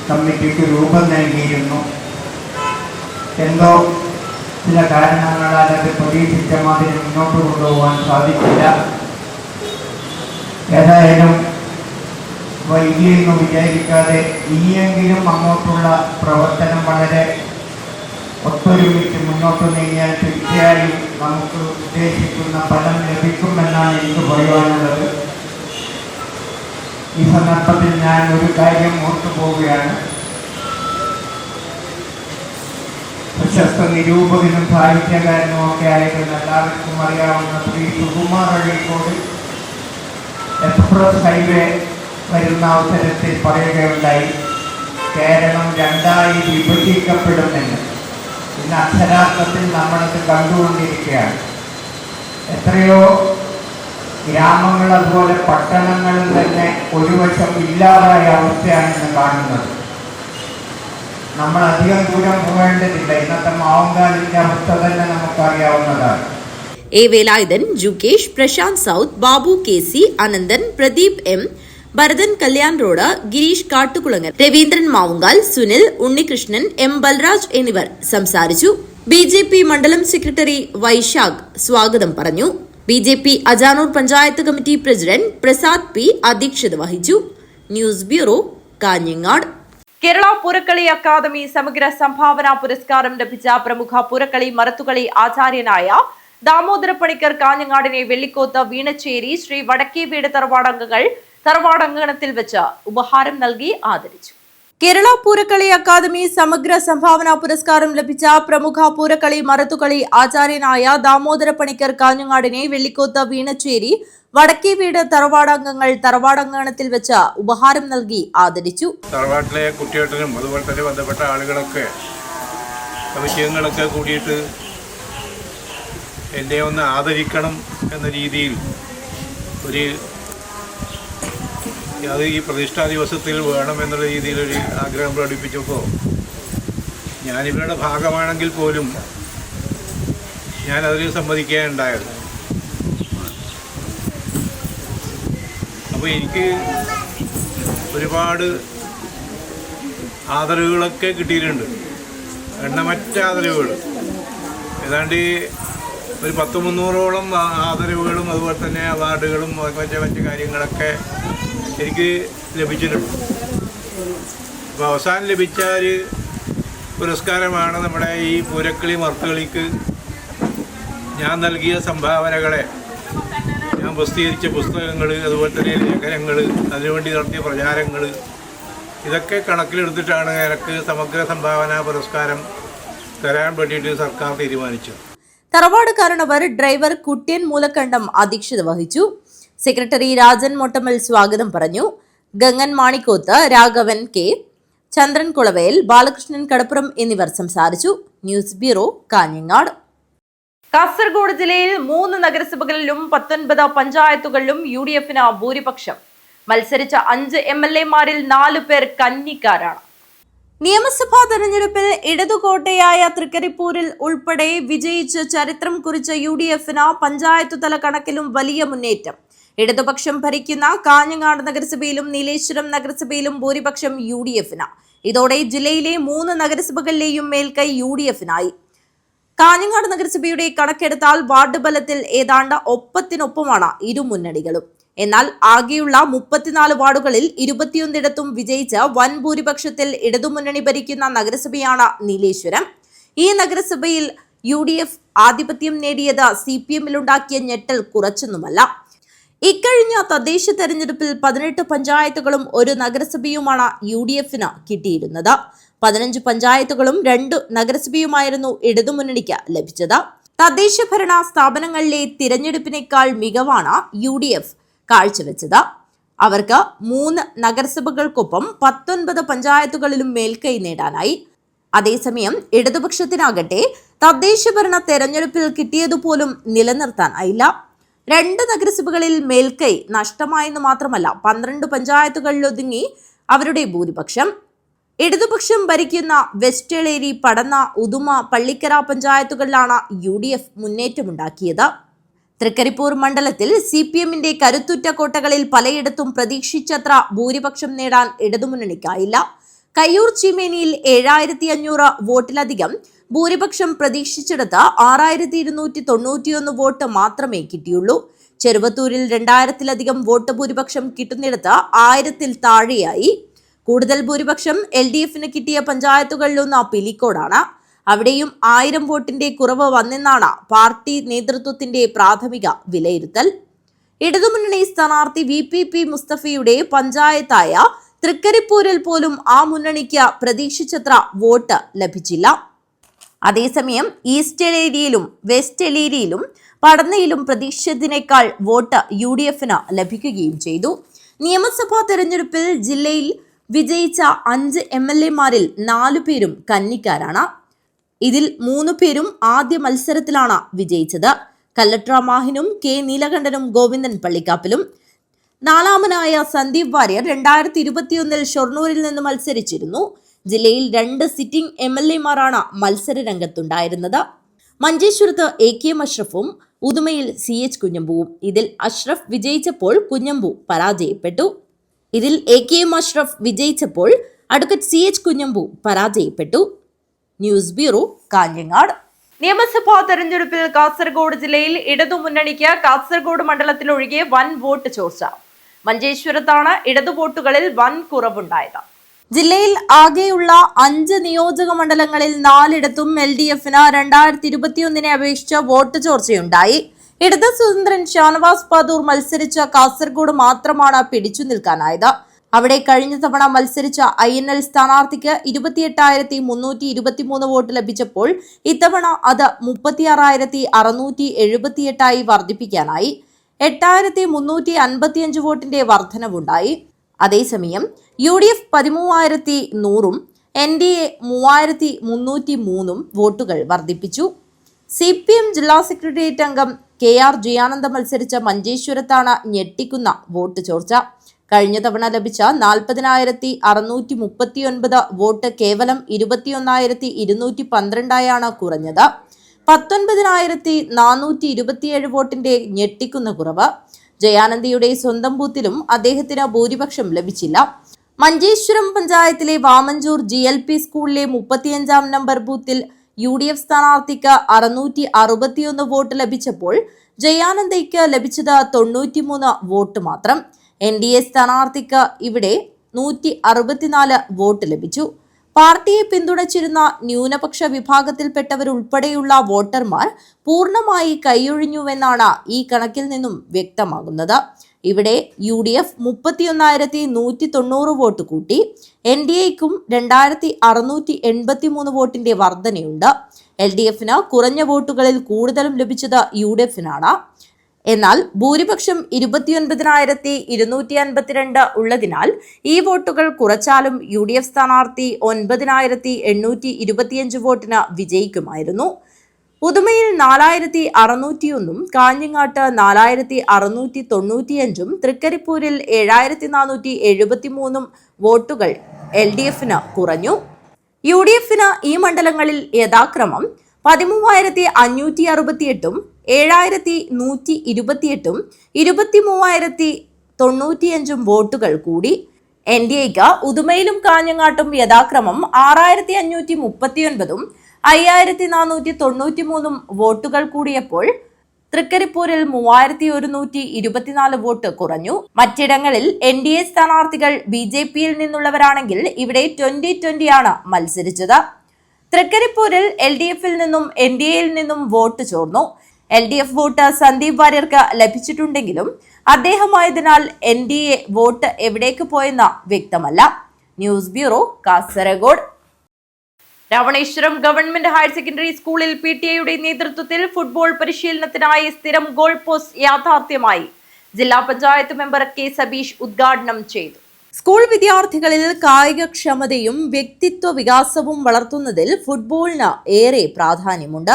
കമ്മിറ്റിക്ക് രൂപം നൽകിയിരുന്നു. എന്തോ ചില കാരണങ്ങളാൽ അത് പ്രതീക്ഷിച്ച മാതിരി മുന്നോട്ട് കൊണ്ടുപോകാൻ സാധിച്ചില്ല. ഏതായാലും വൈകിയെന്ന് വിചാരിക്കാതെ ഇനിയെങ്കിലും അങ്ങോട്ടുള്ള പ്രവർത്തനം വളരെ ഒത്തൊരുമിച്ച് മുന്നോട്ട് നീങ്ങിയാൽ തീർച്ചയായും നമുക്ക് ഉദ്ദേശിക്കുന്ന ഫലം ലഭിക്കുമെന്നാണ് എനിക്ക് പറയുവാനുള്ളത്. ഈ സന്ദർഭത്തിൽ ഞാൻ ഒരു കാര്യം ഓർത്തുപോവുകയാണ്. പ്രശസ്ത നിരൂപകനും സാഹിത്യകാരനും ഒക്കെ ആയിരുന്ന എല്ലാവർക്കും അറിയാവുന്ന ശ്രീ സുകുമാർ അഴീക്കോട് എക്സ്പ്രസ് ഹൈവേ വരുന്ന അവസരത്തിൽ പറയുകയുണ്ടായി, കേരളം 2ആയി വിഭജിക്കപ്പെടുമെന്ന്. ഇന്ന് അക്ഷരാർത്ഥത്തിൽ നമ്മളത് കണ്ടുകൊണ്ടിരിക്കുകയാണ്. എത്രയോ ഗ്രാമങ്ങൾ അതുപോലെ പട്ടണങ്ങളിൽ തന്നെ ഒരു വശം ഇല്ലാതായ അവസ്ഥയാണ് ഇന്ന് കാണുന്നത്. നമ്മൾ അധികം ദൂരം പോകേണ്ടതില്ല. ഇന്നത്തെ മാവുങ്കാലിന്റെ അവസ്ഥ തന്നെ നമുക്കറിയാവുന്നതാണ്. A Velayudhan, Jukesh, Prashanth south, Babu KC, Ananthan, Pradeep M, Bharathan Kalyan road, Gireesh Kattukulangal, Raveendran Mavungal, Sunil, Unnikrishnan, M Balraj എന്നിവർ സംസാരിച്ചു. BJP മണ്ഡലം സെക്രട്ടറി വൈശാഖ് സ്വാഗതം പറഞ്ഞു. BJP Ajanur panchayat committee president Prasad P അധ്യക്ഷത വഹിച്ചു. News bureau, Kanhangad. Kerala Poorakkali academy സമഗ്ര സംഭാവന പുരസ്കാരം ലഭിച്ച പ്രമുഖ പൂരക്കളി മറത്തുകളി ആചാര്യനായ ദാമോദര പണിക്കർ കാഞ്ഞങ്ങാടിനെ വെള്ളിക്കോത്ത് വീണച്ചേരി ശ്രീ വടക്കേവീട് തറവാടംഗങ്ങൾ തറവാടങ്കണത്തിൽ വെച്ച് ഉപഹാരം നൽകി ആദരിച്ചു. കേരള പൂരക്കളി അക്കാദമി സമഗ്ര സംഭാവന പുരസ്കാരം ലഭിച്ച പ്രമുഖ പൂരക്കളി മറത്തുകളി ആചാര്യനായ ദാമോദര പണിക്കർ കാഞ്ഞങ്ങാടിനെ വെള്ളിക്കോത്ത് വീണച്ചേരി വടക്കേവീട് തറവാടംഗങ്ങൾ തറവാടങ്കണത്തിൽ വെച്ച് ഉപഹാരം നൽകി ആദരിച്ചു. തറവാട്ടിലെ കുട്ടിയേട്ടനും അതുപോലെ തന്നെ ബന്ധപ്പെട്ട ആളുകളൊക്കെ വിഷയങ്ങളൊക്കെ കൂടിയിട്ട് എന്നെ ഒന്ന് ആദരിക്കണം എന്ന രീതിയിൽ അത് ഈ പ്രതിഷ്ഠാ ദിവസത്തിൽ വേണമെന്നുള്ള രീതിയിലൊരു ആഗ്രഹം പ്രകടിപ്പിച്ചപ്പോൾ ഞാനിവരുടെ ഭാഗമാണെങ്കിൽ പോലും ഞാനതിൽ സമ്മതിക്കുകയുണ്ടായിരുന്നു. അപ്പോൾ എനിക്ക് ഒരുപാട് ആദരവുകളൊക്കെ കിട്ടിയിട്ടുണ്ട്, എണ്ണമറ്റ ആദരവുകൾ. ഏതാണ്ട് ഒരു 100-300ഓളം ആദരവുകളും അതുപോലെ തന്നെ അവാർഡുകളും മറ്റു കാര്യങ്ങളൊക്കെ എനിക്ക് ലഭിച്ചിട്ടുണ്ട്. അപ്പോൾ അവസാനം ലഭിച്ച ഒരു പുരസ്കാരമാണ് നമ്മുടെ ഈ പൂരക്കളി മർത്തുകളിക്ക് ഞാൻ നൽകിയ സംഭാവനകളെ, ഞാൻ പ്രസിദ്ധീകരിച്ച പുസ്തകങ്ങൾ, അതുപോലെ തന്നെ ലേഖനങ്ങൾ, അതിനുവേണ്ടി നടത്തിയ പ്രചാരങ്ങൾ, ഇതൊക്കെ കണക്കിലെടുത്തിട്ടാണ് എനിക്ക് സമഗ്ര സംഭാവന പുരസ്കാരം തരാൻ വേണ്ടിയിട്ട് സർക്കാർ തീരുമാനിച്ചു. തറവാട് കാരണവർ ഡ്രൈവർ കുട്ട്യൻ മൂലക്കണ്ടം അധ്യക്ഷത വഹിച്ചു. സെക്രട്ടറി രാജൻ മൊട്ടമ്മൽ സ്വാഗതം പറഞ്ഞു. ഗംഗൻ മാണിക്കോത്ത്, രാഘവൻ K, ചന്ദ്രൻ കുളവയൽ, ബാലകൃഷ്ണൻ കടപ്പുറം എന്നിവർ സംസാരിച്ചു. News bureau, Kanhangad. കാസർഗോഡ് ജില്ലയിൽ 3 നഗരസഭകളിലും 19 പഞ്ചായത്തുകളിലും UDF-ന് ഭൂരിപക്ഷം. മത്സരിച്ച 5 MLA-മാരിൽ 4 പേർ കന്നിക്കാരാണ്. നിയമസഭാ തെരഞ്ഞെടുപ്പിൽ ഇടതുകോട്ടയായ തൃക്കരിപ്പൂരിൽ ഉൾപ്പെടെ വിജയിച്ച് ചരിത്രം കുറിച്ച UDF-ന് പഞ്ചായത്തുതല കണക്കിലും വലിയ മുന്നേറ്റം. ഇടതുപക്ഷം ഭരിക്കുന്ന കാഞ്ഞങ്ങാട് നഗരസഭയിലും നീലേശ്വരം നഗരസഭയിലും ഭൂരിപക്ഷം UDF-ന്. ഇതോടെ ജില്ലയിലെ 3 നഗരസഭകളിലെയും മേൽക്കൈ UDF-നായി. കാഞ്ഞങ്ങാട് നഗരസഭയുടെ കണക്കെടുത്താൽ വാർഡ് ബലത്തിൽ ഏതാണ്ട് ഒപ്പത്തിനൊപ്പമാണ് ഇരു മുന്നണികളും. എന്നാൽ ആകെയുള്ള 34 വാർഡുകളിൽ 21 വിജയിച്ച വൻ ഭൂരിപക്ഷത്തിൽ ഇടതുമുന്നണി ഭരിക്കുന്ന നഗരസഭയാണ് നീലേശ്വരം. ഈ നഗരസഭയിൽ UDF ആധിപത്യം നേടിയത് CPM-ലുണ്ടാക്കിയ ഞെട്ടൽ കുറച്ചൊന്നുമല്ല. ഇക്കഴിഞ്ഞ തദ്ദേശ തെരഞ്ഞെടുപ്പിൽ 18 പഞ്ചായത്തുകളും ഒരു നഗരസഭയുമാണ് UDFന് കിട്ടിയിരുന്നത്. 15 പഞ്ചായത്തുകളും 2 നഗരസഭയുമായിരുന്നു ഇടതുമുന്നണിക്ക് ലഭിച്ചത്. തദ്ദേശ ഭരണ സ്ഥാപനങ്ങളിലെ തിരഞ്ഞെടുപ്പിനേക്കാൾ മികവാണ് UDF കാഴ്ചവെച്ചത്. അവർക്ക് 3 നഗരസഭകൾക്കൊപ്പം 19 പഞ്ചായത്തുകളിലും മേൽക്കൈ നേടാനായി. അതേസമയം ഇടതുപക്ഷത്തിനാകട്ടെ തദ്ദേശ ഭരണ തെരഞ്ഞെടുപ്പിൽ കിട്ടിയതുപോലും നിലനിർത്താനായില്ല. 2 നഗരസഭകളിൽ മേൽക്കൈ നഷ്ടമായെന്ന് മാത്രമല്ല 12 പഞ്ചായത്തുകളിലൊതുങ്ങി അവരുടെ ഭൂരിപക്ഷം. ഇടതുപക്ഷം ഭരിക്കുന്ന വെസ്റ്റ് എളേരി, പടന്ന, ഉദുമ, പള്ളിക്കര പഞ്ചായത്തുകളിലാണ് UDF മുന്നേറ്റമുണ്ടാക്കിയത്. തൃക്കരിപ്പൂർ മണ്ഡലത്തിൽ CPMന്റെ കരുത്തുറ്റ കോട്ടകളിൽ പലയിടത്തും പ്രതീക്ഷിച്ചത്ര ഭൂരിപക്ഷം നേടാൻ ഇടതുമുന്നണിക്കായില്ല. കയ്യൂർ ചീമേനിയിൽ 7500 വോട്ടിലധികം ഭൂരിപക്ഷം പ്രതീക്ഷിച്ചെടുത്ത് 6291 വോട്ട് മാത്രമേ കിട്ടിയുള്ളൂ. ചെറുവത്തൂരിൽ 2000-ലധികം വോട്ട് ഭൂരിപക്ഷം കിട്ടുന്നിടത്ത് 1000-ൽ താഴെയായി. കൂടുതൽ ഭൂരിപക്ഷം LDFന് കിട്ടിയ പഞ്ചായത്തുകളിലൊന്ന് പിലിക്കോടാണ്. അവിടെയും 1000 വോട്ടിന്റെ കുറവ് വന്നെന്നാണ് പാർട്ടി നേതൃത്വത്തിന്റെ പ്രാഥമിക വിലയിരുത്തൽ. ഇടതുമുന്നണി സ്ഥാനാർത്ഥി VPP മുസ്തഫയുടെ പഞ്ചായത്തായ തൃക്കരിപ്പൂരിൽ പോലും ആ മുന്നണിക്ക് പ്രതീക്ഷിച്ചത്ര വോട്ട് ലഭിച്ചില്ല. അതേസമയം ഈസ്റ്റ് എളേരിയിലും വെസ്റ്റ് എളേരിയിലും പടന്നയിലും പ്രതീക്ഷിച്ചതിനേക്കാൾ വോട്ട് UDFന് ലഭിക്കുകയും ചെയ്തു. നിയമസഭാ തെരഞ്ഞെടുപ്പിൽ ജില്ലയിൽ വിജയിച്ച 5 MLAമാരിൽ 4 പേരും കന്നിക്കാരാണ്. ഇതിൽ 3 പേരും ആദ്യ മത്സരത്തിലാണ് വിജയിച്ചത്. കല്ലട്ര മാഹിനും K നീലകണ്ഠനും ഗോവിന്ദൻ പള്ളിക്കാപ്പിലും. 4ാമനായ സന്ദീപ് വാര്യർ 2021-ൽ ഷൊർണൂരിൽ നിന്ന് മത്സരിച്ചിരുന്നു. ജില്ലയിൽ 2 സിറ്റിംഗ് MLAമാരാണ് മത്സര രംഗത്തുണ്ടായിരുന്നത്. മഞ്ചേശ്വരത്ത് AK അഷ്റഫും ഉദുമയിൽ CH കുഞ്ഞമ്പുവും. ഇതിൽ അഷ്റഫ് വിജയിച്ചപ്പോൾ കുഞ്ഞമ്പു പരാജയപ്പെട്ടു. അഡ്വക്കേറ്റ് CH കുഞ്ഞമ്പു പരാജയപ്പെട്ടു. News bureau, Kanhangad. നിയമസഭാ തെരഞ്ഞെടുപ്പിൽ കാസർഗോഡ് ജില്ലയിൽ ഇടതുമുന്നണിക്ക് കാസർഗോഡ് മണ്ഡലത്തിലൊഴികെ വൻ വോട്ട് ചോർച്ച. മഞ്ചേശ്വരത്താണ് ഇടതു വോട്ടുകളിൽ വൻ കുറവുണ്ടായത്. ജില്ലയിൽ ആകെയുള്ള 5 നിയോജക മണ്ഡലങ്ങളിൽ 4ഇടത്തും LDFന് 2021-നെ അപേക്ഷിച്ച് വോട്ട് ചോർച്ചയുണ്ടായി. ഇടത് സ്വതന്ത്രൻ ഷാനവാസ് പാദൂർ മത്സരിച്ച കാസർഗോഡ് മാത്രമാണ് പിടിച്ചു നിൽക്കാനായത്. അവിടെ കഴിഞ്ഞ തവണ മത്സരിച്ച INL സ്ഥാനാർത്ഥിക്ക് 28,323 വോട്ട് ലഭിച്ചപ്പോൾ ഇത്തവണ അത് 36,678 വർദ്ധിപ്പിക്കാനായി. 8,355 വോട്ടിന്റെ വർധനവുണ്ടായി. അതേസമയം UDF 13,100-ഉം NDA 3,303-ഉം വോട്ടുകൾ വർദ്ധിപ്പിച്ചു. CPM ജില്ലാ സെക്രട്ടേറിയറ്റ് അംഗം KR ജയാനന്ദ മത്സരിച്ച മഞ്ചേശ്വരത്താണ് ഞെട്ടിക്കുന്ന വോട്ട് ചോർച്ച. കഴിഞ്ഞ തവണ ലഭിച്ച 40,639 വോട്ട് കേവലം 21,212 കുറഞ്ഞത്. 19,427 വോട്ടിന്റെ ഞെട്ടിക്കുന്ന കുറവ്. ജയാനന്ദയുടെ സ്വന്തം ബൂത്തിലും അദ്ദേഹത്തിന് ഭൂരിപക്ഷം ലഭിച്ചില്ല. മഞ്ചേശ്വരം പഞ്ചായത്തിലെ വാമഞ്ചൂർ GLP സ്കൂളിലെ 35-ാം നമ്പർ ബൂത്തിൽ UDF സ്ഥാനാർത്ഥിക്ക് 661 വോട്ട് ലഭിച്ചപ്പോൾ ജയാനന്ദയ്ക്ക് ലഭിച്ചത് 93 വോട്ട് മാത്രം. NDA സ്ഥാനാർത്ഥിക്ക് ഇവിടെ 164 വോട്ട് ലഭിച്ചു. പാർട്ടിയെ പിന്തുണച്ചിരുന്ന ന്യൂനപക്ഷ വിഭാഗത്തിൽപ്പെട്ടവരുൾപ്പെടെയുള്ള വോട്ടർമാർ പൂർണ്ണമായി കൈയൊഴിഞ്ഞുവെന്നാണ് ഈ കണക്കിൽ നിന്നും വ്യക്തമാകുന്നത്. ഇവിടെ UDF 31,190 വോട്ട് കൂട്ടി. NDAയ്ക്കും 2,683 വോട്ടിന്റെ വർധനയുണ്ട്. LDFന് കുറഞ്ഞ വോട്ടുകളിൽ കൂടുതലും ലഭിച്ചത് UDFനാണ്. എന്നാൽ ഭൂരിപക്ഷം 29,252 ഉള്ളതിനാൽ ഈ വോട്ടുകൾ കുറച്ചാലും UDF സ്ഥാനാർത്ഥി 9,825 വോട്ടിന് വിജയിക്കുമായിരുന്നു. ഉദുമയിൽ 4,601-ഉം കാഞ്ഞങ്ങാട്ട് 4,695-ഉം തൃക്കരിപ്പൂരിൽ 7,473-ഉം വോട്ടുകൾ LDFന് കുറഞ്ഞു. UDFന് ഈ മണ്ഡലങ്ങളിൽ യഥാക്രമം 13,568-ഉം 7,128-ഉം 23,095-ഉം വോട്ടുകൾ കൂടി. NDAയ്ക്ക് ഉദുമയിലും കാഞ്ഞങ്ങാട്ടും യഥാക്രമം 6,539-ഉം 5,493-ഉം വോട്ടുകൾ കൂടിയപ്പോൾ തൃക്കരിപ്പൂരിൽ 3,124 വോട്ട് കുറഞ്ഞു. മറ്റിടങ്ങളിൽ NDA സ്ഥാനാർത്ഥികൾ BJPയിൽ നിന്നുള്ളവരാണെങ്കിൽ ഇവിടെ 20-20 മത്സരിച്ചത്. തൃക്കരിപ്പൂരിൽ LDFൽ നിന്നും NDAയിൽ നിന്നും വോട്ട് ചോർന്നു. LDF വോട്ട് സന്ദീപ് വാര്യർക്ക് ലഭിച്ചിട്ടുണ്ടെങ്കിലും അദ്ദേഹമായതിനാൽ NDA വോട്ട് എവിടേക്ക് പോയെന്ന് വ്യക്തമല്ല. News bureau, Kasaragod. Ravaneshwaram government higher secondary സ്കൂളിൽ PTA നേതൃത്വത്തിൽ ഫുട്ബോൾ പരിശീലനത്തിനായി സ്ഥിരം ഗോൾ പോസ്റ്റ് യാഥാർത്ഥ്യമായി. ജില്ലാ പഞ്ചായത്ത് മെമ്പർ K. സബീഷ് ഉദ്ഘാടനം ചെയ്തു. സ്കൂൾ വിദ്യാർത്ഥികളിൽ കായികക്ഷമതയും വ്യക്തിത്വ വികാസവും വളർത്തുന്നതിൽ ഫുട്ബോളിന് ഏറെ പ്രാധാന്യമുണ്ട്.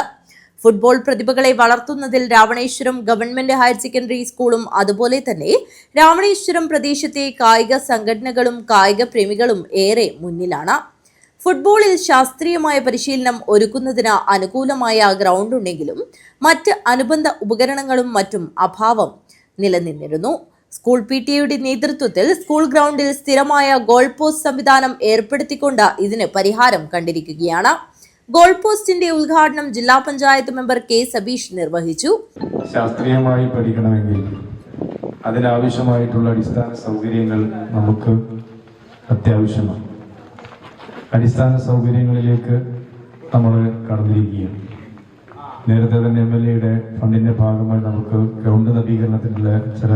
ഫുട്ബോൾ പ്രതിഭകളെ വളർത്തുന്നതിൽ രാവണേശ്വരം ഗവൺമെന്റ് ഹയർ സെക്കൻഡറി സ്കൂളും അതുപോലെ തന്നെ രാവണേശ്വരം പ്രദേശത്തെ കായിക സംഘടനകളും കായിക പ്രേമികളും ഏറെ മുന്നിലാണ്. ഫുട്ബോളിൽ ശാസ്ത്രീയമായ പരിശീലനം ഒരുക്കുന്നതിന് അനുകൂലമായ ഗ്രൗണ്ട് ഉണ്ടെങ്കിലും മറ്റ് അനുബന്ധ ഉപകരണങ്ങളും മറ്റും അഭാവം നിലനിന്നിരുന്നു. സ്കൂൾ PTA നേതൃത്വത്തിൽ സ്കൂൾ ഗ്രൗണ്ടിൽ സ്ഥിരമായ ഗോൾ പോസ്റ്റ് സംവിധാനം ഏർപ്പെടുത്തിക്കൊണ്ട് ഇതിന് പരിഹാരം കണ്ടിരിക്കുകയാണ്. ഗോൾ പോസ്റ്റിന്റെ ഉദ്ഘാടനം ജില്ലാ പഞ്ചായത്ത് മെമ്പർ K. സബീഷ് നിർവഹിച്ചു. ശാസ്ത്രീയമായി പഠിക്കണമെങ്കിൽ അതിനാവശ്യമായിട്ടുള്ള അടിസ്ഥാന സൗകര്യങ്ങൾ നമുക്ക് അത്യാവശ്യമാണ്. അടിസ്ഥാന സൗകര്യങ്ങളിലേക്ക് നമ്മൾ കടന്നിരിക്കുകയാണ്. നേരത്തെ തന്നെ MLA ഫണ്ടിന്റെ ഭാഗമായി നമുക്ക് ഗ്രൗണ്ട് നവീകരണത്തിനുള്ള ചില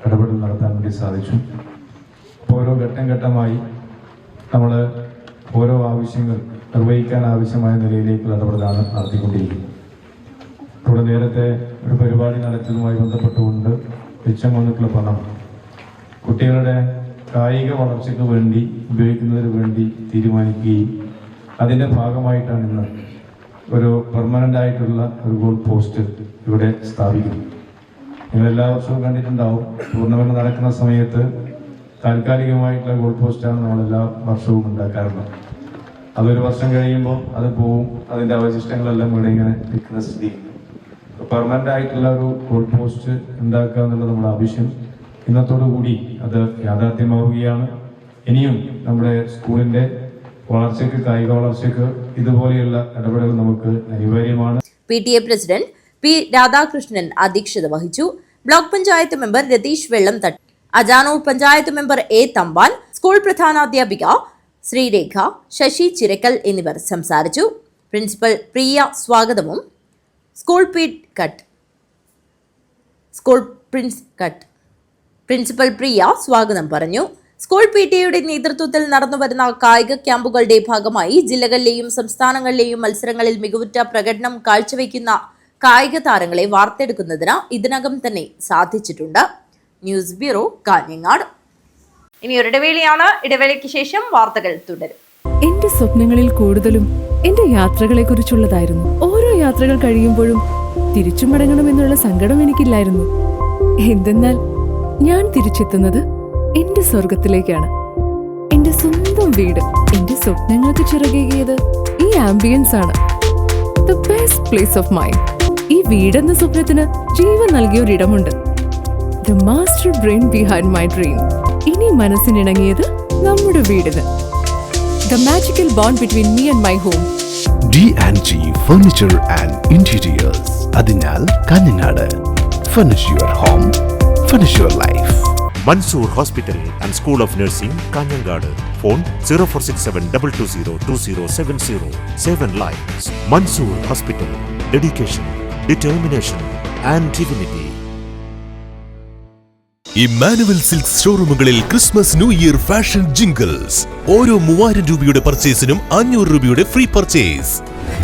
ഇടപെടൽ നടത്താൻ വേണ്ടി സാധിച്ചു. അപ്പോൾ ഓരോ ഘട്ടം ഘട്ടമായി നമ്മൾ ഓരോ ആവശ്യങ്ങൾ നിർവഹിക്കാൻ ആവശ്യമായ നിലയിലേക്കുള്ള ഇടപെടലാണ് നടത്തിക്കൊണ്ടിരിക്കുന്നത്. ഇവിടെ നേരത്തെ ഒരു പരിപാടി നടത്തിയതുമായി ബന്ധപ്പെട്ടുകൊണ്ട് ലക്ഷ്യം വന്നിട്ടുള്ള പണം കുട്ടികളുടെ കായിക വളർച്ചയ്ക്ക് വേണ്ടി ഉപയോഗിക്കുന്നതിന് വേണ്ടി തീരുമാനിക്കുകയും അതിൻ്റെ ഭാഗമായിട്ടാണ് ഇന്ന് ഒരു പെർമനൻ്റ് ആയിട്ടുള്ള ഒരു ഗോൾ പോസ്റ്റ് ഇവിടെ സ്ഥാപിക്കുന്നത്. നിങ്ങളെല്ലാ വർഷവും കണ്ടിട്ടുണ്ടാവും, ടൂർണമെൻറ്റ് നടക്കുന്ന സമയത്ത് താൽക്കാലികമായിട്ടുള്ള ഗോൾ പോസ്റ്റാണ് നമ്മളെല്ലാ വർഷവും ഉണ്ടാക്കാറുള്ളത്. അതൊരു വർഷം കഴിയുമ്പോൾ അത് പോവും, അതിൻ്റെ അവശിഷ്ടങ്ങളെല്ലാം ഇവിടെ ഇങ്ങനെ നിൽക്കുന്ന സ്ഥിതി. പെർമനൻ്റ് ആയിട്ടുള്ള ഒരു ഗോൾ പോസ്റ്റ് ഉണ്ടാക്കുക എന്നുള്ളത് നമ്മുടെ ആവശ്യം. ഇന്നത്തോടുകൂടി അത് യാഥാർത്ഥ്യമാവുകയാണ്. ഇനിയും നമ്മുടെ സ്കൂളിന്റെ വളർച്ചയ്ക്ക്, കായിക വളർച്ചയ്ക്ക് ഇതുപോലെയുള്ള ഇടപെടൽ നമുക്ക് അനിവാര്യമാണ്. PTA president P. രാധാകൃഷ്ണൻ അധ്യക്ഷത വഹിച്ചു. Block panchayat member Rathish Vellamthattu, Ajanur panchayat member A. Thampan, school പ്രധാനാധ്യാപിക ശ്രീരേഖ, ശശി ചിരക്കൽ എന്നിവർ സംസാരിച്ചു. പ്രിൻസിപ്പൽ പ്രിയ സ്വാഗതവും പ്രിൻസിപ്പൽ പ്രിയ സ്വാഗതം പറഞ്ഞു. സ്കൂൾ PTA നേതൃത്വത്തിൽ നടന്നുവരുന്ന കായിക ക്യാമ്പുകളുടെ ഭാഗമായി ജില്ലകളിലെയും സംസ്ഥാനങ്ങളിലെയും മത്സരങ്ങളിൽ മികവുറ്റ പ്രകടനം കാഴ്ചവെക്കുന്ന കായിക താരങ്ങളെ വാർത്തെടുക്കുന്നതിന് ഇതിനകം തന്നെ സാധിച്ചിട്ടുണ്ട്. News bureau, Kanhangad. ഇനി ഒരു ഇടവേളയാണ്. ഇടവേളയ്ക്ക് ശേഷം വാർത്തകൾ തുടരും. എന്റെ സ്വപ്നങ്ങളിൽ കൂടുതലും എന്റെ യാത്രകളെ കുറിച്ചുള്ളതായിരുന്നു. ഓരോ യാത്രകൾ കഴിയുമ്പോഴും തിരിച്ചു മടങ്ങണമെന്നുള്ള സങ്കടം എനിക്കില്ലായിരുന്നു. എന്തെന്നാൽ ഞാൻ തിരിച്ചെത്തുന്നത് എന്റെ സ്വർഗത്തിലേക്കാണ്. എന്റെ സ്വന്തം വീട് എന്റെ സ്വപ്നങ്ങൾക്ക് ചിറകേകിയത് ഈ ആംബിയൻസ് ആണ്. The best place of mind. ഈ വീടെന്ന സ്വപ്നത്തിന് ജീവൻ നൽകിയ ഒരിടമുണ്ട്. The master brain behind my dream. ഇനി മനസ്സിനിണങ്ങിയത് നമ്മുടെ വീടിന്. The magical bond between me and my home. D&G Furniture and Interiors. അതിനാൽ Kanhangad. Furnish your home, furnish your life. Mansoor Hospital and School of Nursing, Kanyangad. Phone 0467220270. 7 lives. Mansoor Hospital. Dedication, determination and dignity. Emmanuel silks ഷോറൂമുകളിൽ Christmas new year fashion jingles. ഓരോ 3000 രൂപയുടെ പർച്ചേസിനും 500 രൂപയുടെ free purchase.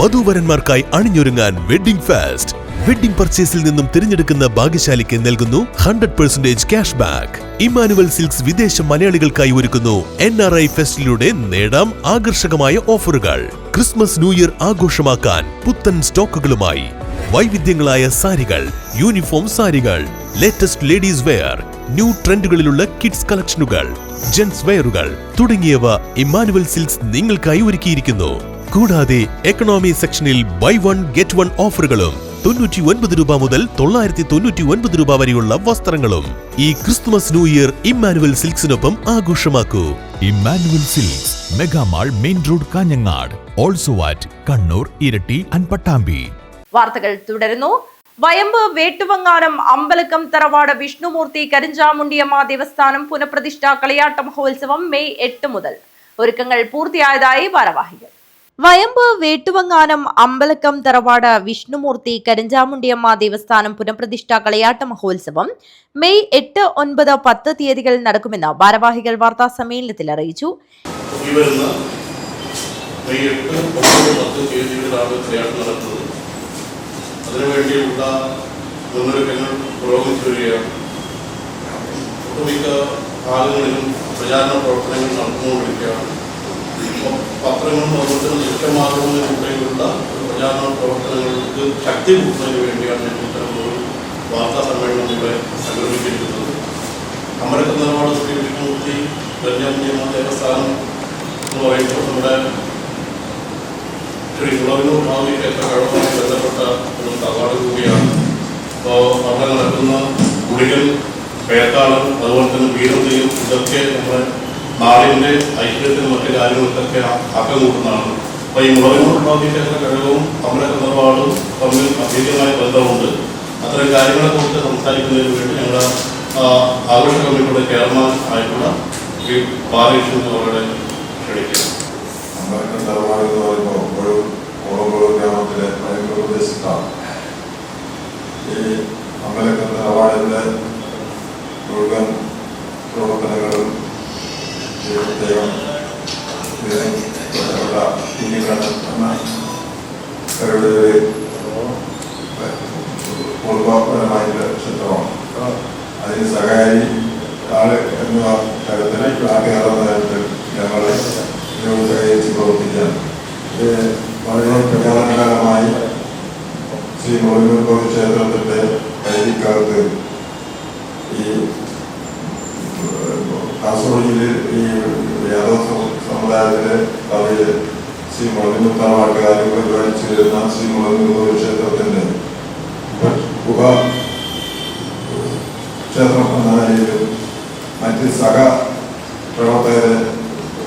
വധൂവരന്മാർക്കായി അണിഞ്ഞൊരുങ്ങാൻ wedding fest. Wedding പർച്ചേസിൽ നിന്നും തിരഞ്ഞെടുക്കുന്ന ഭാഗ്യശാലിക്ക് നൽകുന്നു 100% ക്യാഷ് ബാക്ക്. ഇമ്മാനുവൽ സിൽക്സ് വിദേശ മലയാളികൾക്കായി ഒരുക്കുന്നു NRI ഫെസ്റ്റിലൂടെ നേടാം ആകർഷകമായ ഓഫറുകൾ. ക്രിസ്മസ് ന്യൂ ഇയർ ആഘോഷമാക്കാൻ പുത്തൻ സ്റ്റോക്കുകളുമായി വൈവിധ്യങ്ങളായ സാരികൾ, യൂണിഫോം സാരികൾ, ലേറ്റസ്റ്റ് ലേഡീസ് വെയർ, ന്യൂ ട്രെൻഡുകളിലുള്ള കിഡ്സ് കളക്ഷനുകൾ, ജെന്റ്സ് വെയറുകൾ തുടങ്ങിയവ ഇമ്മാനുവൽ സിൽക്സ് നിങ്ങൾക്കായി ഒരുക്കിയിരിക്കുന്നു. കൂടാതെ എക്കണോമി സെക്ഷനിൽ ബൈ 1 ഗെറ്റ് 1 ഓഫറുകളും 99 രൂപ മുതൽ 999 രൂപ വരെയുള്ള വസ്ത്രങ്ങളും. ഈ ക്രിസ്തുമസ് ന്യൂ ഇയർ ഇമ്മാനുവൽ സിൽക്സിനൊപ്പം ആഘോഷമാക്കൂ. Emmanuel silks, megamall, main road, Kanhangad. Also at Kannur, Iritty and Pattambi. വാർത്തകൾ തുടരുന്നു. വയമ്പ് വേട്ടുവങ്ങാനം അമ്പലക്കം തറവാട് വിഷ്ണുമൂർത്തി കരിഞ്ചാമുണ്ടിയമ്മ ദേവസ്ഥാനം പുനഃപ്രതിഷ്ഠ കളിയാട്ട മഹോത്സവം മെയ് 8 മുതൽ. ഒരുക്കങ്ങൾ പൂർത്തിയായതായി ഭാരവാഹികൾ. വയമ്പ് വേട്ടുവങ്ങാനം അമ്പലക്കം തറവാട് വിഷ്ണുമൂർത്തി കരിഞ്ചാമുണ്ടിയമ്മ ദേവസ്ഥാനം പുനഃപ്രതിഷ്ഠ കളിയാട്ട മഹോത്സവം മെയ് 8, 9, 10 തീയതികളിൽ നടക്കുമെന്ന് ഭാരവാഹികൾ വാർത്താ സമ്മേളനത്തിൽ അറിയിച്ചു. അതിനുവേണ്ടിയുള്ള മുന്നൊരുക്കങ്ങൾ പുരോഗമിച്ചു വരികയാണ്. ഒട്ടുമിക്ക ഭാഗങ്ങളിലും പ്രചാരണ പ്രവർത്തനങ്ങൾ നടന്നുകൊണ്ടിരിക്കുകയാണ്. പത്രങ്ങളും അതുപോലെ ദൃശ്യമാധ്യമങ്ങളിലൂടെയുള്ള പ്രചാരണ പ്രവർത്തനങ്ങൾക്ക് ശക്തി കൂട്ടുന്നതിന് വേണ്ടിയാണ് ഇത്തരമൊരു വാർത്താ സമ്മേളനം ഇവിടെ സംഘടിപ്പിച്ചിരിക്കുന്നത്. അമ്പലക്കം തറവാട് ശ്രീ വിഷ്ണുമൂർത്തി കരിഞ്ചാമുണ്ടിയമ്മ ദേവസ്ഥാനം എന്ന് പറയുമ്പോൾ നമ്മുടെ ശ്രീ കുളവിനൂർ ഭാവി ക്ഷേത്ര കഴകവുമായി ബന്ധപ്പെട്ട ഒരു തറവാട് കൂടിയാണ്. അപ്പോൾ അവിടെ നടക്കുന്ന കുടികൾ, പേക്കാളം, അതുപോലെ തന്നെ വീരതയും ഇതൊക്കെ നമ്മുടെ നാടിൻ്റെ ഐശ്വര്യത്തിനും മറ്റു കാര്യങ്ങൾക്കൊക്കെ ആക്കം കൂട്ടുന്നതാണ്. അപ്പോൾ ഈ മുളവിനൂർ ഭാവി ക്ഷേത്ര കഴകവും അമ്പലക്കം തറവാടും തമ്മിൽ അഭേദ്യമായ ബന്ധമുണ്ട്. അത്തരം കാര്യങ്ങളെക്കുറിച്ച് സംസാരിക്കുന്നതിന് വേണ്ടി ഞങ്ങളുടെ ആഘോഷ കമ്മിറ്റിയുടെ ചെയർമാൻ ആയിട്ടുള്ള ഈ ബാലകൃഷ്ണൻ അവരുടെ ക്ഷണിക്കുന്നു. അമ്പലക്കം തറവാട് എന്ന് പറയുമ്പോൾ ഒരു ഓളംകുളം ഗ്രാമത്തിലെ ഭയങ്കര പ്രദേശത്താണ്. ഈ അമ്പലക്കം തറവാടിൻ്റെ മുഴുവൻ പ്രവർത്തനങ്ങളും പ്രത്യേകം ഇന്നിക്കണം എന്ന അവരുടെ കുടുംബപരമായിട്ടുള്ള ക്ഷേത്രമാണ്. അതിന് സഹായി ആള് എന്ന തരത്തിൽ നാട്ടുകാരെന്ന തരത്തിൽ ഞങ്ങൾ ഇതിനോട് സഹകരിച്ച് പ്രവർത്തിക്കാൻ വളരെ പ്രചാരണകാലമായി ശ്രീ മുളവിനൂർ ക്ഷേത്രത്തിൻ്റെ പരിധിക്കകത്ത് ഈ കാസർഗോഡ് ജില്ലയിൽ ഈ യാദവ സമുദായത്തിലെ കവിയെ ശ്രീ മുളവിനൂർ തറവാട്ടുകാർ പരിപാലിച്ചു വരുന്ന ശ്രീ മുളവിനൂർ ക്ഷേത്രത്തിൻ്റെ ഗുഹ ക്ഷേത്രം എന്ന നിലയിലും മറ്റ് സഹ പ്രവർത്തകരെ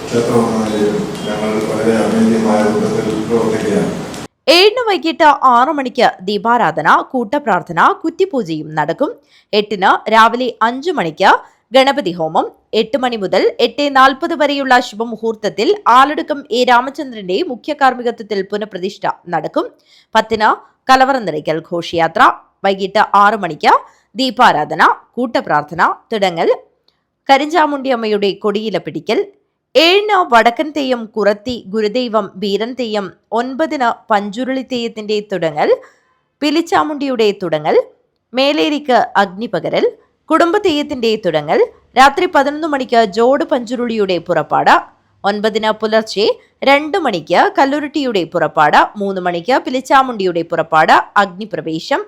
ക്ഷേത്രം എന്ന നിലയിലും ഞങ്ങൾ വളരെ അമേദ്യമായ രൂപത്തിൽ പ്രവർത്തിക്കുകയാണ്. 7 വൈകിട്ട് 6 മണിക്ക് ദീപാരാധന, കൂട്ടപ്രാർത്ഥന, കുറ്റിപൂജയും നടക്കും. 8 രാവിലെ 5 മണിക്ക് ഗണപതി ഹോമം. 8 മണി മുതൽ 8:40 വരെയുള്ള ശുഭമുഹൂർത്തത്തിൽ ആലടുക്കം എ രാമചന്ദ്രന്റെ മുഖ്യ കാർമ്മികത്വത്തിൽ പുനഃപ്രതിഷ്ഠ നടക്കും. 10 കലവറ നിറയ്ക്കൽ ഘോഷയാത്ര. വൈകിട്ട് 6 മണിക്ക് ദീപാരാധന, കൂട്ടപ്രാർത്ഥന, തുടങ്ങൽ, കരിഞ്ചാമുണ്ടിയമ്മയുടെ കൊടിയില പിടിക്കൽ. 7 വടക്കൻ തെയ്യം, കുറത്തി, ഗുരുദൈവം, ബീരൻ തെയ്യം. 9 പഞ്ചുരുളി തെയ്യത്തിന്റെ തുടങ്ങൽ, പിലിച്ചാമുണ്ടിയുടെ തുടങ്ങൽ, മേലേരിക്ക് അഗ്നിപകരൽ, കുടുംബ തെയ്യത്തിന്റെ തുടങ്ങൽ. രാത്രി 11 മണിക്ക് ജോഡ് പഞ്ചുരുളിയുടെ പുറപ്പാട്. 9 പുലർച്ചെ 2 മണിക്ക് കല്ലുരുട്ടിയുടെ പുറപ്പാട്. 3 മണിക്ക് പിലിച്ചാമുണ്ടിയുടെ പുറപ്പാട്, അഗ്നിപ്രവേശം.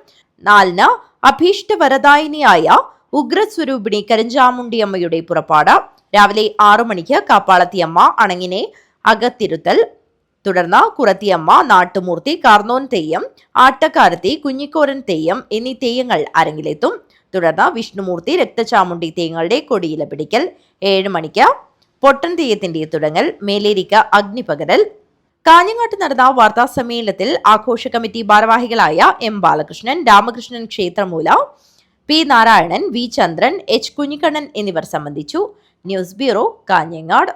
4 അഭീഷ്ടവരദായിനിയായ ഉഗ്രസ്വരൂപിണി കരിഞ്ചാമുണ്ടിയമ്മയുടെ പുറപ്പാട്. രാവിലെ 6 മണിക്ക് കാപ്പാളത്തിയമ്മ അണങ്ങിനെ അകത്തിരുത്തൽ. തുടർന്ന് കുറത്തിയമ്മ, നാട്ടുമൂർത്തി, കാർന്നോൻ തെയ്യം, ആട്ടക്കാരത്തി, കുഞ്ഞിക്കോരൻ തെയ്യം എന്നീ തെയ്യങ്ങൾ അരങ്ങിലെത്തും. തുടർന്ന് വിഷ്ണുമൂർത്തി, രക്തചാമുണ്ടി തെയ്യങ്ങളുടെ കൊടിയില പിടിക്കൽ. 7 മണിക്ക് പൊട്ടൻ തെയ്യത്തിന്റെ തുടങ്ങൽ, മേലേരിക്ക അഗ്നിപകരൽ. കാഞ്ഞങ്ങാട്ട് നടന്ന വാർത്താ സമ്മേളനത്തിൽ ആഘോഷ കമ്മിറ്റി ഭാരവാഹികളായ M Balakrishnan, Ramakrishnan Kshethramoola, P Narayanan, V Chandran, H Kunhikannan എന്നിവർ സംബന്ധിച്ചു. News bureau, Kanhangad.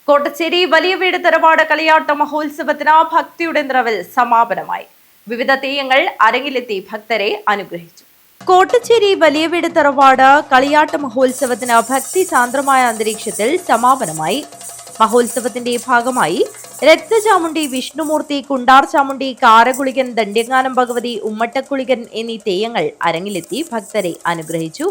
കോട്ടച്ചേരി വലിയ വീട് തറവാട് കളിയാട്ട മഹോത്സവത്തിന് ഭക്തിയുടെ നിറവിൽ സമാപനമായി. വിവിധ തെയ്യങ്ങൾ അരങ്ങിലെത്തി ഭക്തരെ അനുഗ്രഹിച്ചു. കോട്ടച്ചേരി വലിയ വീട് തറവാട് കളിയാട്ട മഹോത്സവത്തിന് ഭക്തി സാന്ദ്രമായ അന്തരീക്ഷത്തിൽ സമാപനമായി. മഹോത്സവത്തിന്റെ ഭാഗമായി രക്തചാമുണ്ടി, വിഷ്ണുമൂർത്തി, കുണ്ടാർ ചാമുണ്ടി, കാരകുളികൻ, ദണ്ഡ്യങ്ങാനം ഭഗവതി, ഉമ്മട്ടക്കുളികൻ എന്നീ തെയ്യങ്ങൾ അരങ്ങിലെത്തി ഭക്തരെ അനുഗ്രഹിച്ചു.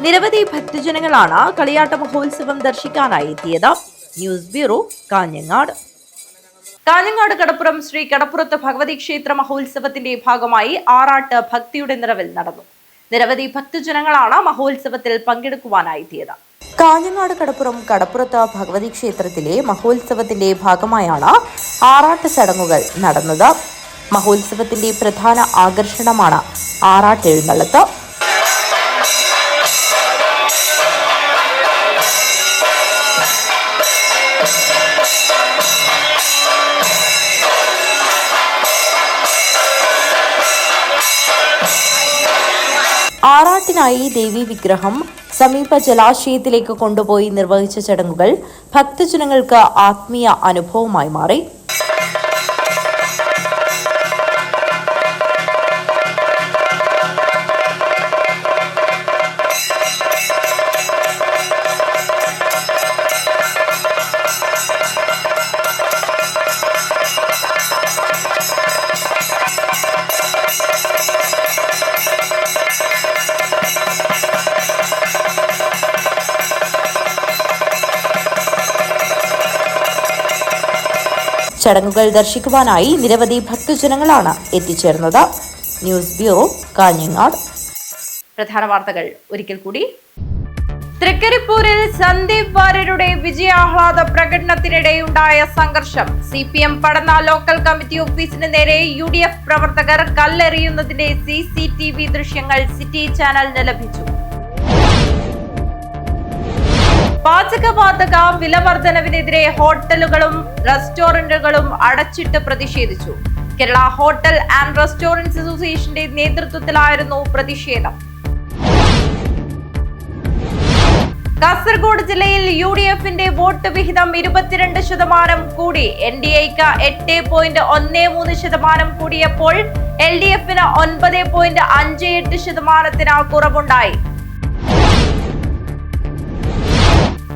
നിരവധി ഭക്തജനങ്ങളാണ് കളിയാട്ട മഹോത്സവം ദർശിക്കാനായി എത്തിയത്. News bureau, Kanhangad. കാഞ്ഞങ്ങാട് കടപ്പുറം ശ്രീ കടപ്പുറത്ത് ഭഗവതി ക്ഷേത്ര മഹോത്സവത്തിന്റെ ഭാഗമായി ആറാട്ട് ഭക്തിയുടെ നിറവിൽ നടന്നു. നിരവധി ഭക്തജനങ്ങളാണ് മഹോത്സവത്തിൽ പങ്കെടുക്കുവാനായി എത്തിയത്. കാഞ്ഞങ്ങാട് കടപ്പുറം കടപ്പുറത്ത് ഭഗവതി ക്ഷേത്രത്തിലെ മഹോത്സവത്തിന്റെ ഭാഗമായാണ് ആറാട്ട് ചടങ്ങുകൾ നടന്നത്. മഹോത്സവത്തിന്റെ പ്രധാന ആകർഷണമാണ് ആറാട്ട് എഴുന്നള്ളത്ത്. ആറാട്ടിനായി ദേവി വിഗ്രഹം സമീപ ജലാശയത്തിലേക്ക് കൊണ്ടുപോയി നിർവഹിച്ച ചടങ്ങുകൾ ഭക്തജനങ്ങൾക്ക് ആത്മീയ അനുഭവമായി മാറി. ചടങ്ങുകൾ ദർശിക്കുവാനായി നിരവധി ഭക്തജനങ്ങളാണ് എത്തിച്ചേർന്നത്. News bureau, Kanhangad. പ്രധാന വാർത്തകൾ ഒരിക്കൽ കൂടി. തൃക്കരിപ്പൂരിൽ സന്ദീപ് വാര്യരുടെ വിജയാഹ്ലാദ പ്രകടനത്തിനിടെയുണ്ടായ സംഘർഷം. CPM പടന്ന ലോക്കൽ കമ്മിറ്റി ഓഫീസിന് നേരെ UDF പ്രവർത്തകർ കല്ലെറിയുന്നതിന്റെ CCTV ദൃശ്യങ്ങൾ സിറ്റി ചാനലിന് ലഭിച്ചു. പാചകവാതക വിലവർധനവിനെതിരെ ഹോട്ടലുകളും റെസ്റ്റോറന്റുകളും അടച്ചിട്ട് പ്രതിഷേധിച്ചു. കേരള ഹോട്ടൽ ആൻഡ് റെസ്റ്റോറന്റ് അസോസിയേഷന്റെ നേതൃത്വത്തിലായിരുന്നു പ്രതിഷേധം. കാസർഗോഡ് ജില്ലയിൽ UDFന്റെ വോട്ട് വിഹിതം 22% കൂടി. NDAക്ക് 8.13% കൂടിയപ്പോൾ LDFന് 9.58% കുറവുണ്ടായി.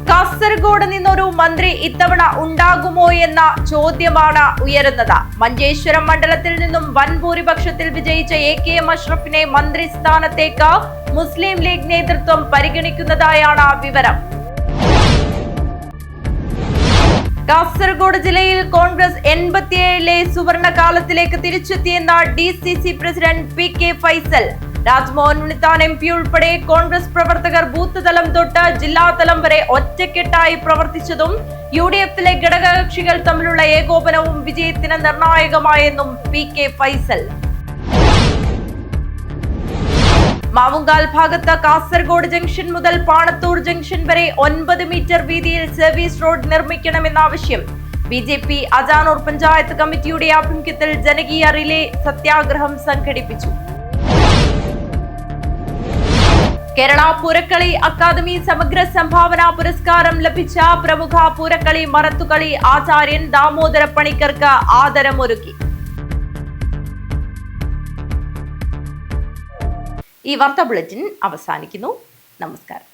കാസർഗോഡ് നിന്നൊരു മന്ത്രി ഇത്തവണ ഉണ്ടാകുമോ എന്ന ചോദ്യമാണ് ഉയരുന്നത്. മഞ്ചേശ്വരം മണ്ഡലത്തിൽ നിന്നും വൻ ഭൂരിപക്ഷത്തിൽ വിജയിച്ച AKM അഷ്റഫിനെ മന്ത്രിസ്ഥാനത്തേക്ക് മുസ്ലിം ലീഗ് നേതൃത്വം പരിഗണിക്കുന്നതായാണ് വിവരം. കാസർഗോഡ് ജില്ലയിൽ കോൺഗ്രസ് 87ലെ സുവർണകാലത്തിലേക്ക് തിരിച്ചെത്തിയെന്ന DCC president PK Faisal. Rajmohan Unnithan MP ഉൾപ്പെടെ കോൺഗ്രസ് പ്രവർത്തകർ ബൂത്ത് തലം തൊട്ട് ജില്ലാതലം വരെ ഒറ്റക്കെട്ടായി പ്രവർത്തിച്ചതും UDFിലെ ഘടകകക്ഷികൾ തമ്മിലുള്ള ഏകോപനവും വിജയത്തിന് നിർണായകമായെന്നും PK ഫൈസൽ. മാവുങ്കാൽ ഭാഗത്ത് കാസർഗോഡ് ജംഗ്ഷൻ മുതൽ പാണത്തൂർ ജംഗ്ഷൻ വരെ 9 മീറ്റർ വീതിയിൽ സർവീസ് റോഡ് നിർമ്മിക്കണമെന്ന ആവശ്യം. BJP അജാനൂർ പഞ്ചായത്ത് കമ്മിറ്റിയുടെ ആഭിമുഖ്യത്തിൽ ജനകീയ റിലേ സത്യാഗ്രഹം സംഘടിപ്പിച്ചു. കേരള പൂരക്കളി അക്കാദമി സമഗ്ര സംഭാവന പുരസ്കാരം ലഭിച്ച പ്രമുഖ പൂരക്കളി മറത്തുകളി ആചാര്യൻ ദാമോദര പണിക്കർക്ക് ആദരമൊരുക്കി. ഈ വാർത്താ ബുള്ളറ്റിൻ അവസാനിക്കുന്നു. നമസ്കാരം.